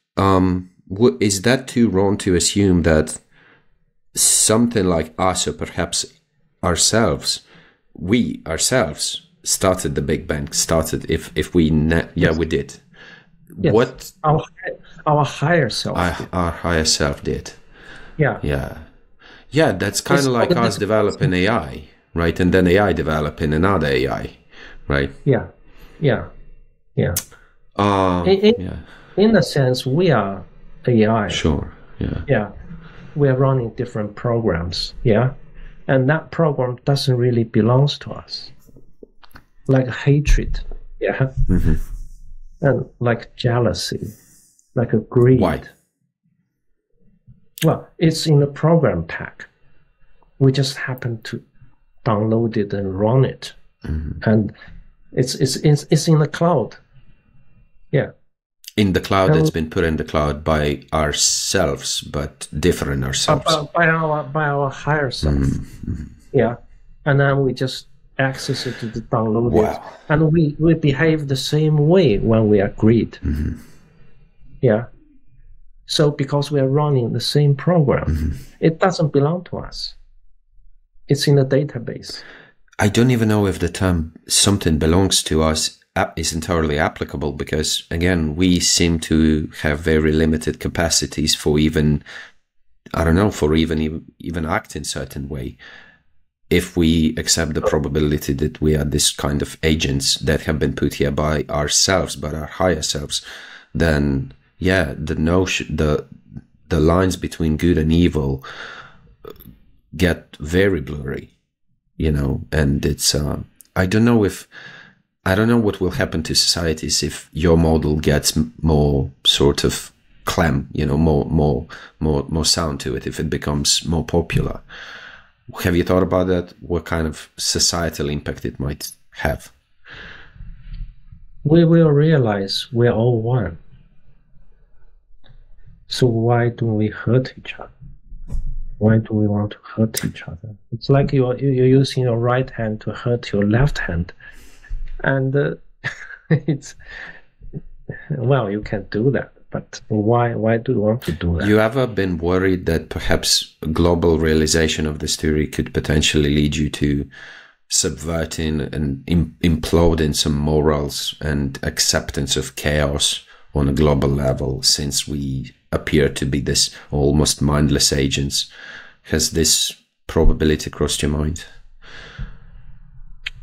Is that too wrong to assume that something like us, or perhaps we ourselves started the Big Bang? We did. Yes. What our higher self did. Our higher self did. Yeah. That's kind of like us developing AI, right? And then AI developing another AI, right? Yeah. In a sense, we are AI. Sure. Yeah. We are running different programs. Yeah. And that program doesn't really belong to us. Like hatred. Yeah. And like jealousy, like a greed. Why? Well, it's in the program pack. We just happen to download it and run it, and it's in the cloud. Yeah. In the cloud, it's been put in the cloud by ourselves, but different ourselves. By our higher self. Yeah, and then we just access it to download it, and we behave the same way when we are greed. Yeah. So because we are running the same program, it doesn't belong to us. It's in the database. I don't even know if the term "something belongs to us" is entirely applicable, because again, we seem to have very limited capacities for even act in certain way. If we accept the probability that we are this kind of agents that have been put here by ourselves, but our higher selves, then the lines between good and evil get very blurry, and it's I don't know what will happen to societies if your model gets more sort of more sound to it, if it becomes more popular. Have you thought about that? What kind of societal impact it might have? We will realize we're all one. So why do we hurt each other? Why do we want to hurt each other? It's like you're using your right hand to hurt your left hand. And you can't do that. But why do you want to do that? You ever been worried that perhaps a global realization of this theory could potentially lead you to subverting and imploding some morals and acceptance of chaos on a global level, since we appear to be this almost mindless agents? Has this probability crossed your mind?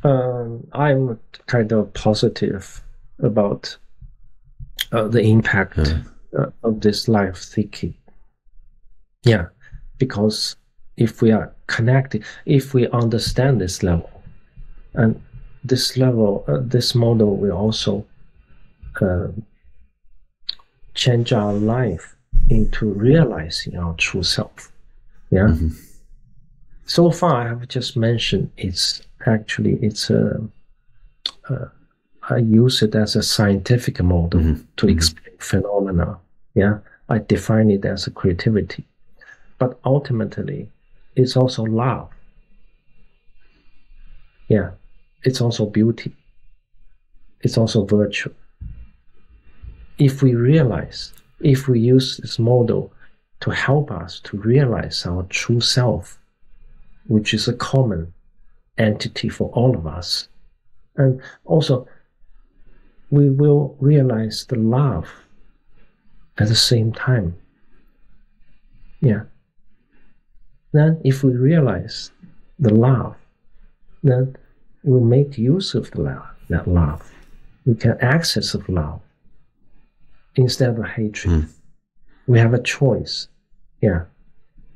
I'm kind of positive about the impact of this life thinking. Yeah, because if we are connected, if we understand this level, and this level, this model will also change our life into realizing our true self. Yeah. Mm-hmm. So far, I have just mentioned I use it as a scientific model to explain phenomena. Yeah, I define it as a creativity, but ultimately, it's also love. Yeah, it's also beauty. It's also virtue. If we use this model to help us to realize our true self, which is a common entity for all of us, and also we will realize the love at the same time. Yeah. Then if we realize the love, then we'll make use of that love. We can access of love instead of hatred. We have a choice. Yeah.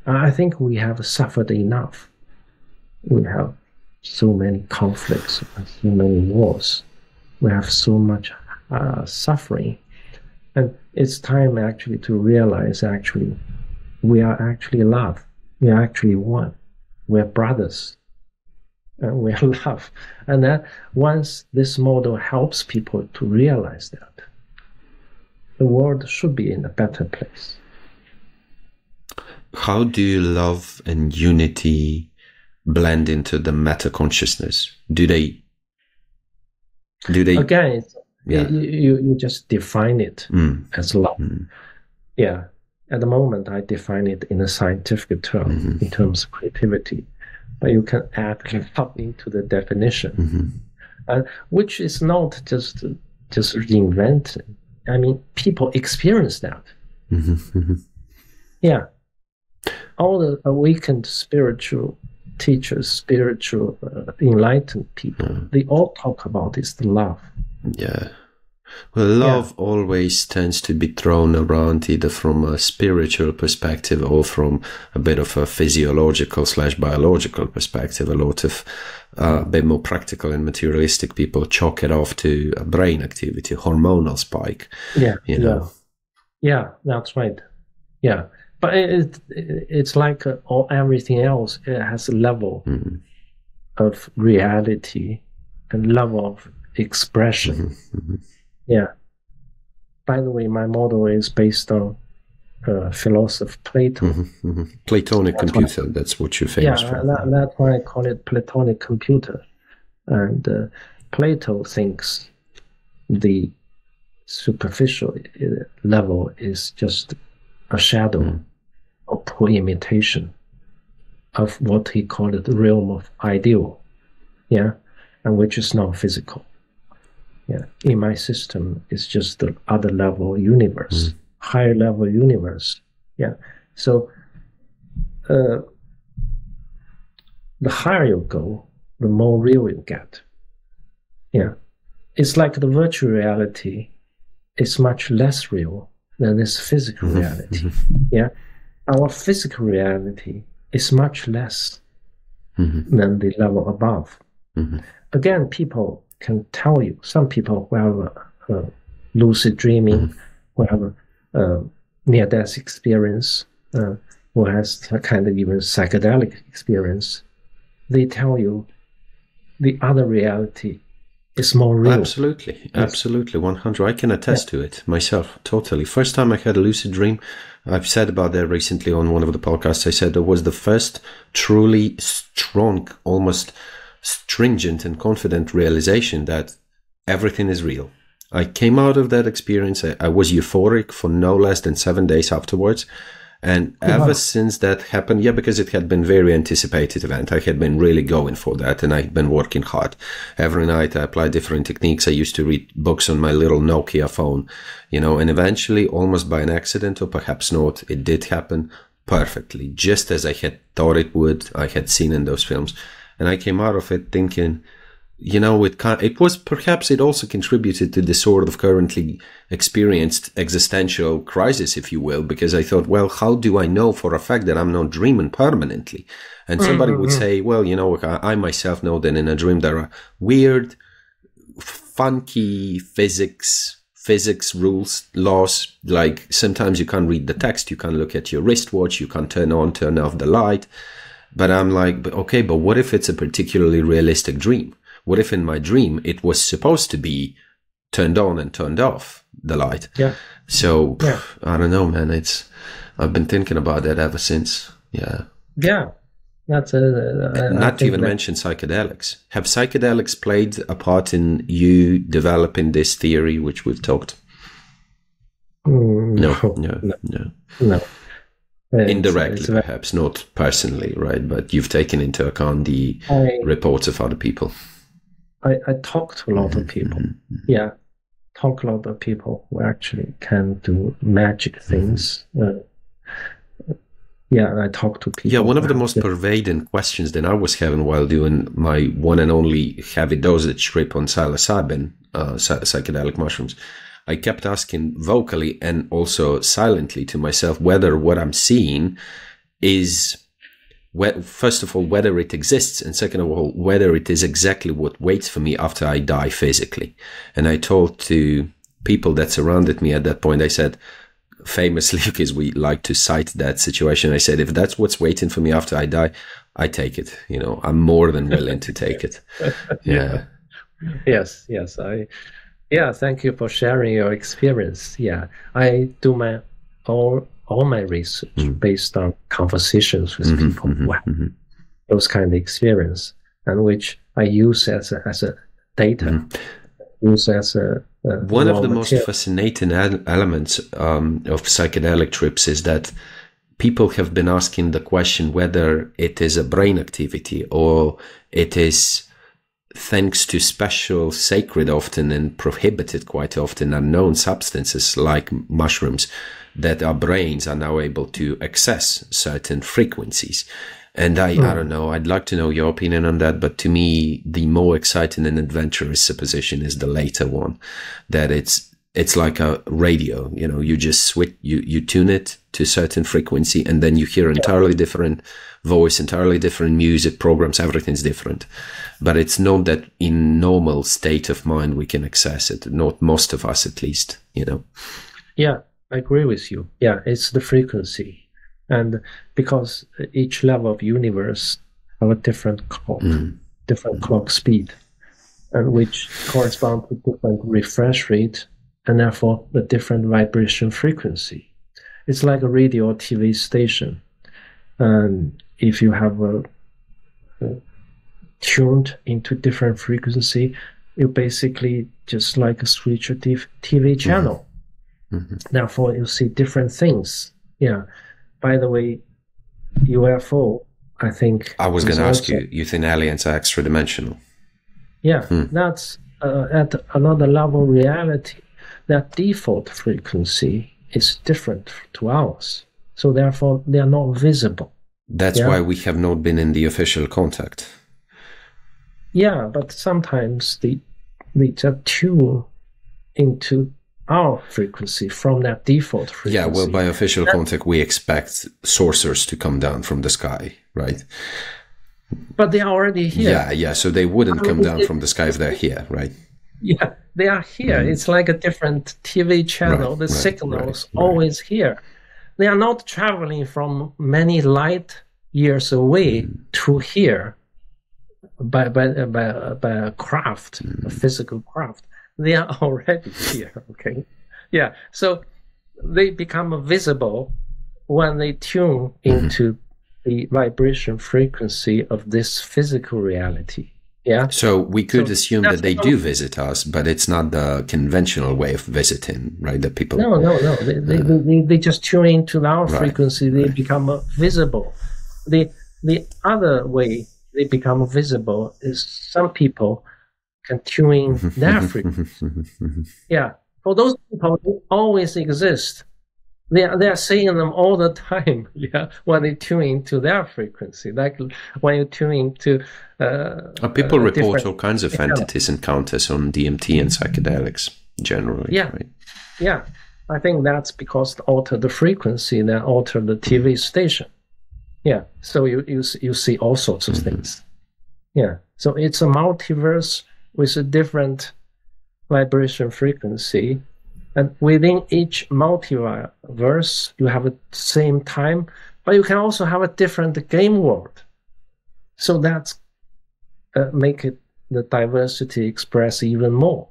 I think we have suffered enough. We have so many conflicts, so many wars. We have so much suffering. And it's time actually to realize we are actually love. We are actually one. We are brothers. And we are love. And that once this model helps people to realize that, the world should be in a better place. How do love and unity blend into the metaconsciousness? Do they? Again, you just define it as love. Yeah. At the moment, I define it in a scientific term, in terms of creativity. But you can add love into the definition, which is not just reinvented. I mean, people experience that. Yeah. All the awakened spiritual teachers, spiritual enlightened people, they all talk about is the love. Yeah. Well, love always tends to be thrown around either from a spiritual perspective or from a bit of a physiological/biological perspective. A lot of a bit more practical and materialistic people chalk it off to a brain activity, hormonal spike. Yeah, yeah, that's right. Yeah, but it's like everything else. It has a level of reality and level of expression. Yeah. By the way, my model is based on philosopher Plato. Platonic computer, that's what you're famous for. Yeah, that's why I call it Platonic computer. And Plato thinks the superficial level is just a shadow or poor imitation of what he called the realm of ideal, and which is not physical. Yeah, in my system, it's just the other level universe, higher level universe. Yeah, so the higher you go, the more real you get. Yeah, it's like the virtual reality is much less real than this physical reality. Yeah, our physical reality is much less than the level above. Again, people can tell you, some people who have lucid dreaming, who have a near-death experience, who has a kind of even psychedelic experience, they tell you the other reality is more real. Absolutely, 100. I can attest to it myself, totally. First time I had a lucid dream, I've said about that recently on one of the podcasts, I said that was the first truly strong, almost stringent and confident realization that everything is real. I came out of that experience. I was euphoric for no less than 7 days afterwards. And ever since that happened, because it had been very anticipated event. I had been really going for that and I'd been working hard. Every night I applied different techniques. I used to read books on my little Nokia phone, and eventually, almost by an accident or perhaps not, it did happen perfectly, just as I had thought it would, I had seen in those films. And I came out of it thinking, it was perhaps it also contributed to the sort of currently experienced existential crisis, if you will, because I thought, well, how do I know for a fact that I'm not dreaming permanently? And somebody would say, well, I myself know that in a dream there are weird, funky physics rules, laws, like sometimes you can't read the text, you can't look at your wristwatch, you can't turn off the light. But I'm like, okay, but what if it's a particularly realistic dream? What if in my dream it was supposed to be turned on and turned off, the light? Yeah. So, I don't know, man. I've been thinking about that ever since. Yeah. Yeah. That's not to even mention psychedelics. Have psychedelics played a part in you developing this theory, which we've talked? No. Indirectly, perhaps, not personally, right? But you've taken into account the reports of other people. I talk to a lot of people. Yeah. Talk a lot of people who actually can do magic things. I talk to people. Yeah, one of the most pervading questions that I was having while doing my one and only heavy dosage trip on psilocybin, psychedelic mushrooms, I kept asking vocally and also silently to myself whether what I'm seeing is, first of all, whether it exists, and second of all, whether it is exactly what waits for me after I die physically. And I told to people that surrounded me at that point, I said, famously, because we like to cite that situation, I said, if that's what's waiting for me after I die, I take it. I'm more than willing to take it. Yeah. Yes. Thank you for sharing your experience. Yeah, I do all my research based on conversations with people who have those kind of experience, and which I use as a data, use as a one of the most fascinating elements of psychedelic trips is that people have been asking the question whether it is a brain activity or it is thanks to special, sacred often and prohibited quite often unknown substances like mushrooms that our brains are now able to access certain frequencies. And I don't know, I'd like to know your opinion on that, but to me, the more exciting and adventurous supposition is the later one, that it's like a radio, you just switch, you tune it to a certain frequency, and then you hear entirely different voice, entirely different music, programs, everything's different. But it's not that in normal state of mind we can access it, not most of us at least, Yeah, I agree with you. Yeah, it's the frequency. And because each level of universe have a different clock speed, and which correspond to different refresh rate, and therefore the different vibration frequency. It's like a radio or TV station. And if you have tuned into different frequency, you basically just like a switch a TV channel. Therefore, you see different things. Yeah. By the way, UFO, I think... I was going to ask you, you think aliens are extradimensional? Yeah, that's at another level reality. That default frequency is different to ours. So therefore, they are not visible. That's why we have not been in the official contact. Yeah, but sometimes they just tune into our frequency from that default frequency. Yeah, well, by official contact, we expect sorcerers to come down from the sky, right? But they are already here. Yeah, so they wouldn't come down from the sky if they're here, right? Yeah, they are here. It's like a different TV channel. The signal is always here. They are not traveling from many light years away to here by a craft, a physical craft. They are already here, okay? Yeah, so they become visible when they tune into the vibration frequency of this physical reality, yeah? So we could assume that they do visit us, but it's not the conventional way of visiting, right? The people... No. They just tune into our frequency. They become visible. The other way they become visible is some people can tune their frequency. Yeah, for those people, they always exist. they are seeing them all the time. Yeah, when they tune into their frequency, like when you tune into people report all kinds of entities encounters on DMT and psychedelics generally. Yeah, right? Yeah. I think that's because they alter the frequency, then alter the TV station. Yeah, so you see all sorts of things. Yeah, so it's a multiverse with a different vibration frequency. And within each multiverse, you have the same time, but you can also have a different game world. So that's make it the diversity express even more.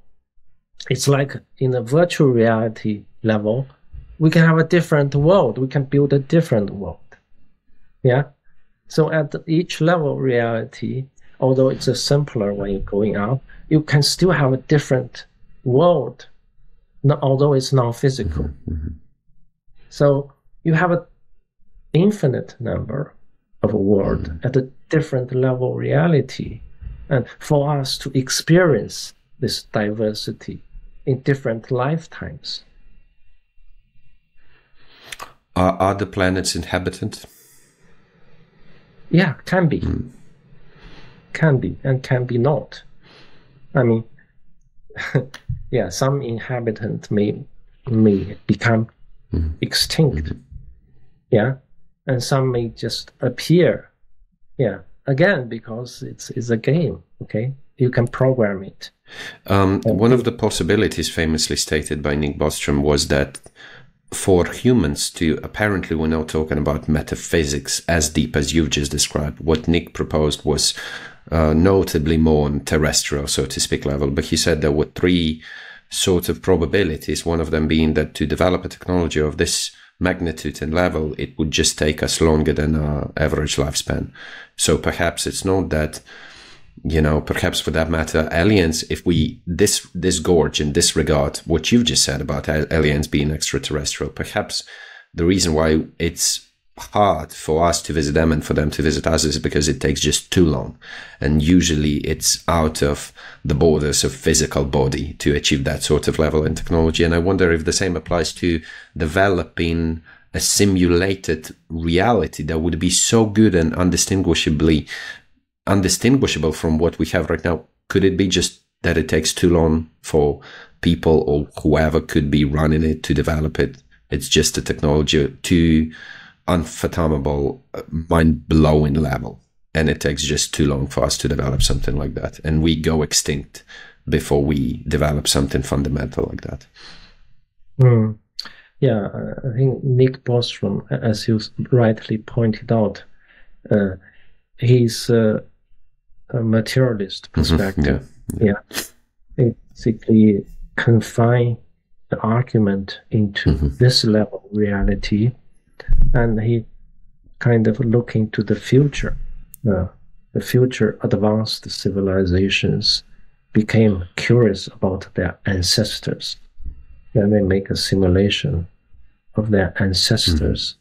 It's like in a virtual reality level, we can have a different world. We can build a different world. Yeah. So at each level reality, although it's a simpler when you're going up, you can still have a different world, although it's non-physical. So you have an infinite number of worlds at a different level reality. And for us to experience this diversity in different lifetimes. Are the planets inhabited? Yeah, can be. Can be and can be not. I mean, yeah, some inhabitant may become extinct. Yeah, and some may just appear. Yeah, again, because it's a game, okay? You can program it. One of the possibilities famously stated by Nick Bostrom was that for humans to, apparently we're now talking about metaphysics as deep as you've just described, what Nick proposed was notably more on terrestrial, so to speak, level. But he said there were three sort of probabilities, one of them being that to develop a technology of this magnitude and level, it would just take us longer than our average lifespan. So perhaps it's not that, you know, perhaps for that matter, aliens, if we disgorge and disregard what you've just said about aliens being extraterrestrial, perhaps the reason why it's hard for us to visit them and for them to visit us is because it takes just too long. And usually it's out of the borders of physical body to achieve that sort of level in technology. And I wonder if the same applies to developing a simulated reality that would be so good and undistinguishable from what we have right now. Could it be just that it takes too long for people or whoever could be running it to develop it? It's just a technology too unfathomable, mind-blowing level, and it takes just too long for us to develop something like that, and we go extinct before we develop something fundamental like that. Yeah, I think Nick Bostrom, as you rightly pointed out, he's a materialist perspective. Basically confine the argument into this level of reality, and he kind of looking to the future. The future advanced civilizations became curious about their ancestors. Then they make a simulation of their ancestors.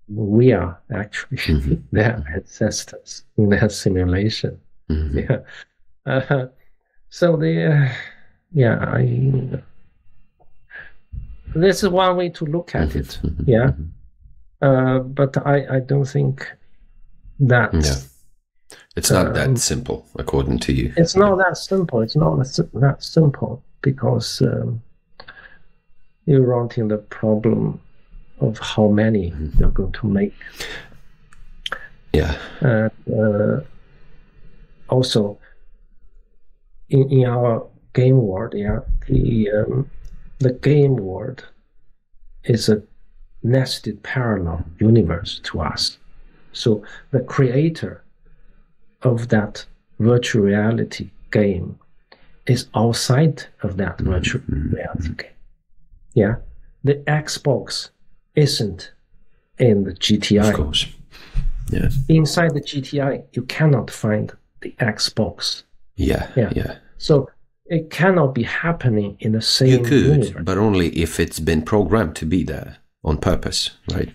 We are actually their ancestors in their simulation. So this is one way to look at it. But I don't think that it's not that simple, according to you. It's not that simple. It's not that simple because you're running the problem of how many you're going to make. Also, in our game world, the game world is a nested parallel universe to us. So the creator of that virtual reality game is outside of that virtual reality game. The Xbox isn't in the GTI. Of course. Inside the GTI, you cannot find the Xbox. So it cannot be happening in the same You could, universe. but only if it's been programmed to be there on purpose, right?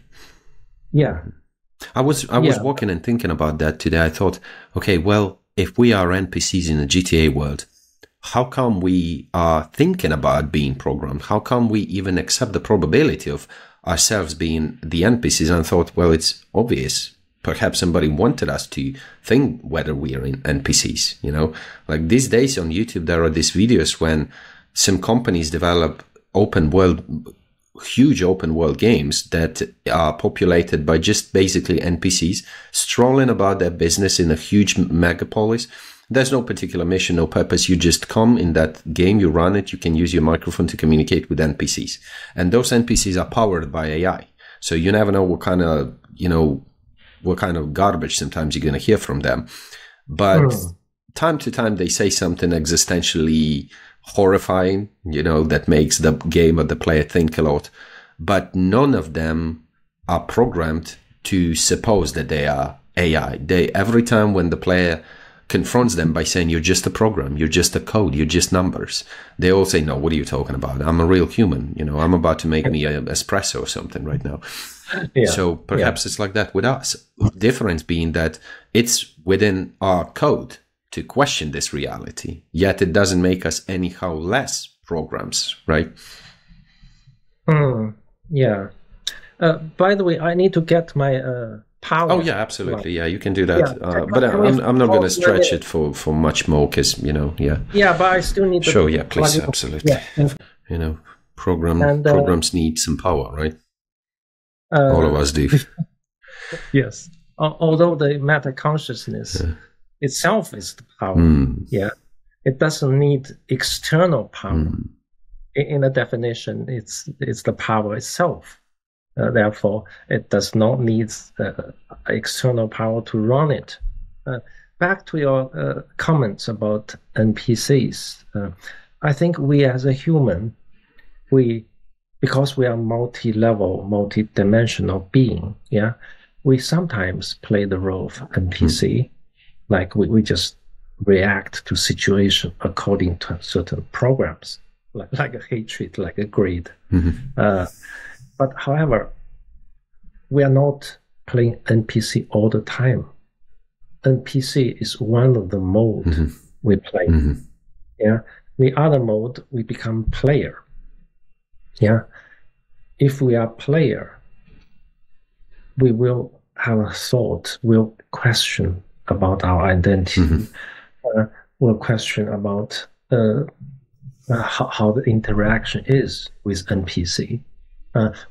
I was walking and thinking about that today. I thought, okay, well, if we are NPCs in a GTA world, how come we are thinking about being programmed? How come we even accept the probability of ourselves being the NPCs and thought, well, it's obvious. Perhaps somebody wanted us to think whether we are in NPCs, you know? Like these days on YouTube, there are these videos when some companies develop huge open world games that are populated by just basically NPCs strolling about their business in a huge megapolis. There's no particular mission, no purpose. You just come in that game, you run it, you can use your microphone to communicate with NPCs. And those NPCs are powered by AI. So you never know what kind of garbage sometimes you're going to hear from them. But time to time, they say something existentially horrifying, you know, that makes the game or the player think a lot. But none of them are programmed to suppose that they are AI. Every time when the player confronts them by saying, you're just a program, you're just a code, you're just numbers, they all say, no, what are you talking about? I'm a real human. You know, I'm about to make me an espresso or something right now. Yeah, so perhaps it's like that with us. The difference being that it's within our code to question this reality, yet it doesn't make us anyhow less programs, right? Yeah. By the way, I need to get my power. Oh yeah, absolutely. Yeah, you can do that. Yeah. But I'm not going to stretch it for much more because, you know, yeah. Yeah, but I still need to... Sure, yeah, please, absolutely. Yeah. You know, programs need some power, right? All of us do. Yes. Although the metaconsciousness itself is the power. Yeah. It doesn't need external power. In a definition, it's the power itself. Therefore, it does not need external power to run it. Back to your comments about NPCs. I think we as a human, because we are multi-level, multi-dimensional being, yeah, we sometimes play the role of NPC, like we just react to situation according to certain programs, like a hatred, like a greed. But however, we are not playing NPC all the time. NPC is one of the modes we play. Yeah, the other mode we become player. Yeah, if we are player, we will have a thought, we'll question about our identity, we'll question about how the interaction is with NPC.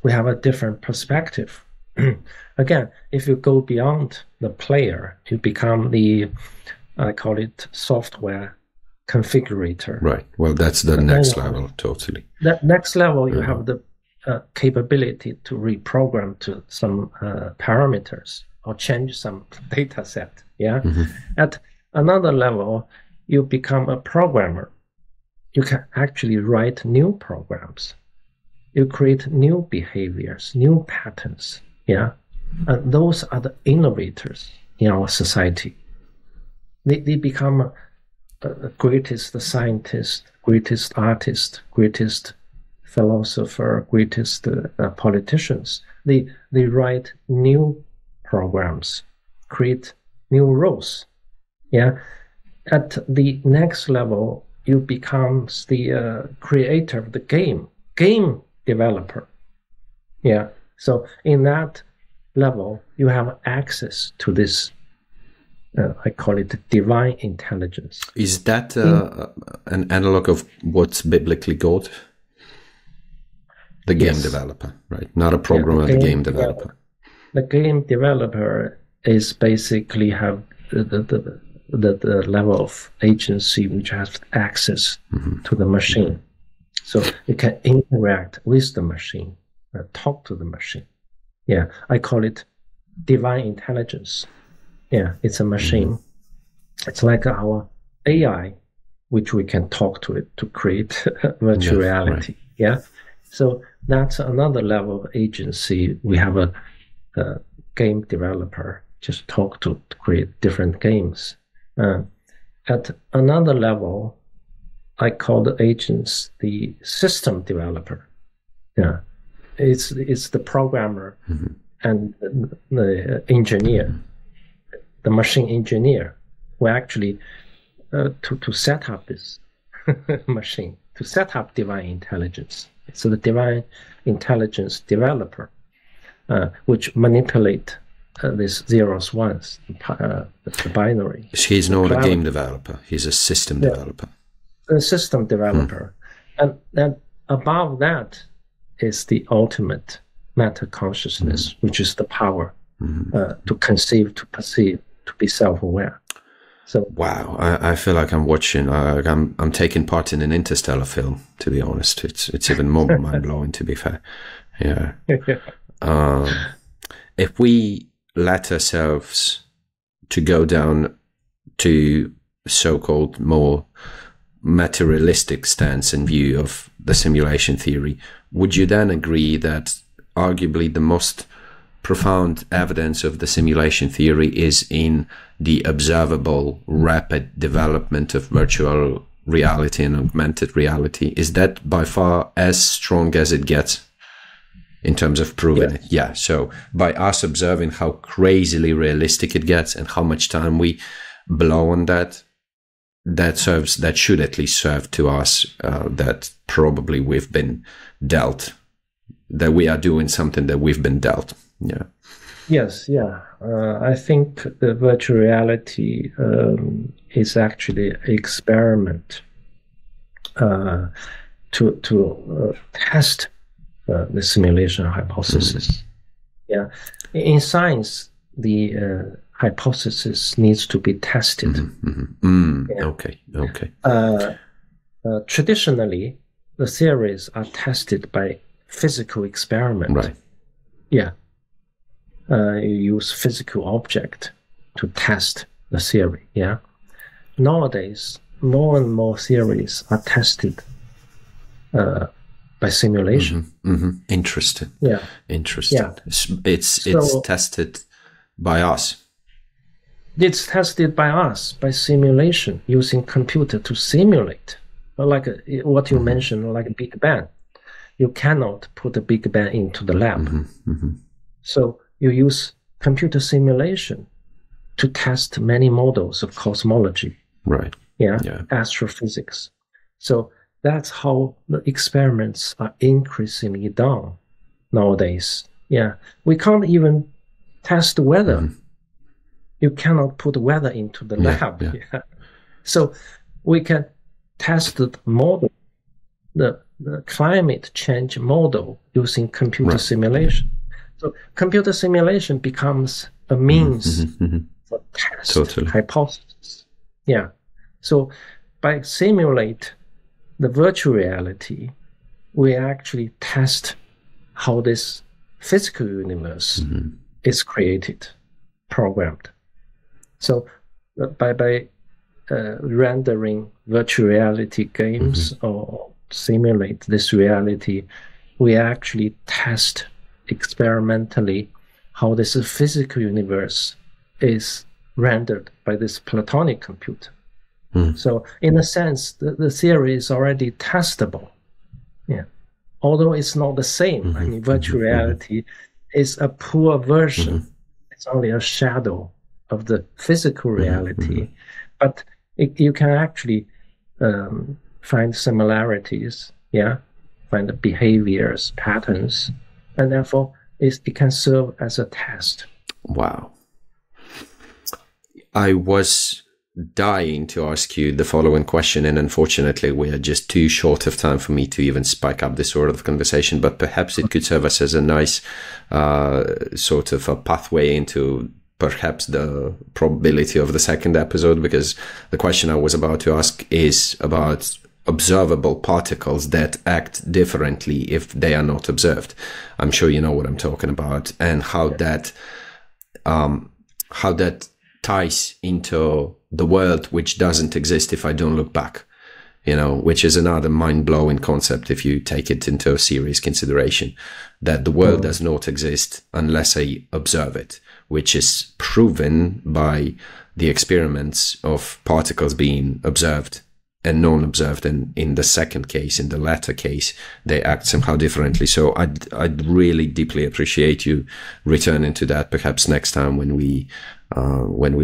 We have a different perspective. Again, if you go beyond the player, you become I call it software configurator. Right. Well, that's the next level, totally. That next level, you have the capability to reprogram to some parameters or change some data set. Yeah. At another level, you become a programmer. You can actually write new programs. You create new behaviors, new patterns. Yeah. And those are the innovators in our society. They become the greatest scientist, greatest artist, greatest philosopher, greatest politicians. They write new programs, create new roles. Yeah. At the next level, you become the creator of the game developer. Yeah. So in that level, you have access to this, I call it divine intelligence. Is that an analog of what's biblically God? The game developer, right? Not a programmer, the game developer. The game developer is basically have the level of agency which has access to the machine. So it can interact with the machine, talk to the machine. Yeah, I call it divine intelligence. Yeah, it's a machine. It's like our AI, which we can talk to it to create virtual reality. Right. Yeah, so that's another level of agency. We have a game developer just talk to create different games. At another level, I call the agents the system developer. Yeah, it's the programmer and the engineer, the machine engineer, who actually to set up this machine to set up divine intelligence. So the divine intelligence developer, which manipulate these zeros, ones, the binary. He's not a game developer. He's a system developer. A system developer. And then above that is the ultimate metaconsciousness, which is the power to conceive, to perceive, to be self-aware. So wow, I feel like I'm watching. I'm taking part in an interstellar film. To be honest, it's even more mind blowing. To be fair, yeah. If we let ourselves to go down to so-called more materialistic stance and view of the simulation theory, would you then agree that arguably the most profound evidence of the simulation theory is in the observable rapid development of virtual reality and augmented reality? Is that by far as strong as it gets in terms of proving it? Yeah. So by us observing how crazily realistic it gets and how much time we blow on that, that should at least serve to us that probably we've been dealt, that we are doing something that we've been dealt. Yeah. Yes. Yeah. I think the virtual reality is actually an experiment to test the simulation hypothesis. Yeah. In science, the hypothesis needs to be tested. Yeah. Okay. Traditionally, the theories are tested by physical experiment. Right. Yeah. You use physical object to test the theory. Yeah. Nowadays, more and more theories are tested by simulation. Interesting. Yeah. Interesting. Yeah. It's tested by us. It's tested by us, by simulation, using computer to simulate. Like what you mentioned, like a Big Bang. You cannot put a Big Bang into the lab. So you use computer simulation to test many models of cosmology. Right. Yeah. Astrophysics. So that's how the experiments are increasingly done nowadays. Yeah. We can't even test the weather. You cannot put weather into the lab. Yeah. So we can test the model, the climate change model using computer simulation. So computer simulation becomes a means for test hypothesis. Yeah. So by simulate the virtual reality, we actually test how this physical universe is created, programmed. So by rendering virtual reality games or simulate this reality, we actually test experimentally how this physical universe is rendered by this Platonic computer. So in a sense, the theory is already testable. Yeah. Although it's not the same. I mean, virtual reality is a poor version. It's only a shadow of the physical reality. But you can actually find similarities, find the behaviors, patterns, and therefore it can serve as a test. Wow. I was dying to ask you the following question, and unfortunately we are just too short of time for me to even spike up this sort of conversation, but perhaps it could serve us as a nice sort of a pathway into perhaps the probability of the second episode, because the question I was about to ask is about observable particles that act differently if they are not observed. I'm sure you know what I'm talking about, and how that ties into the world which doesn't exist if I don't look back, which is another mind-blowing concept if you take it into a serious consideration, that the world does not exist unless I observe it, which is proven by the experiments of particles being observed and non-observed, and in the second case, in the latter case, they act somehow differently. So I'd really deeply appreciate you returning to that perhaps next time when we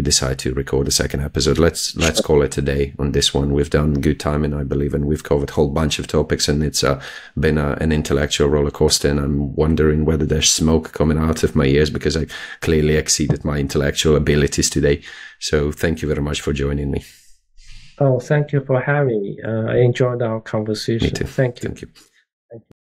decide to record a second episode. Let's call it a day on this one. We've done good timing, I believe, and we've covered a whole bunch of topics, and it's been an intellectual roller coaster, and I'm wondering whether there's smoke coming out of my ears because I clearly exceeded my intellectual abilities today. So thank you very much for joining me. Oh, thank you for having me. I enjoyed our conversation. Me too. Thank you. Thank you.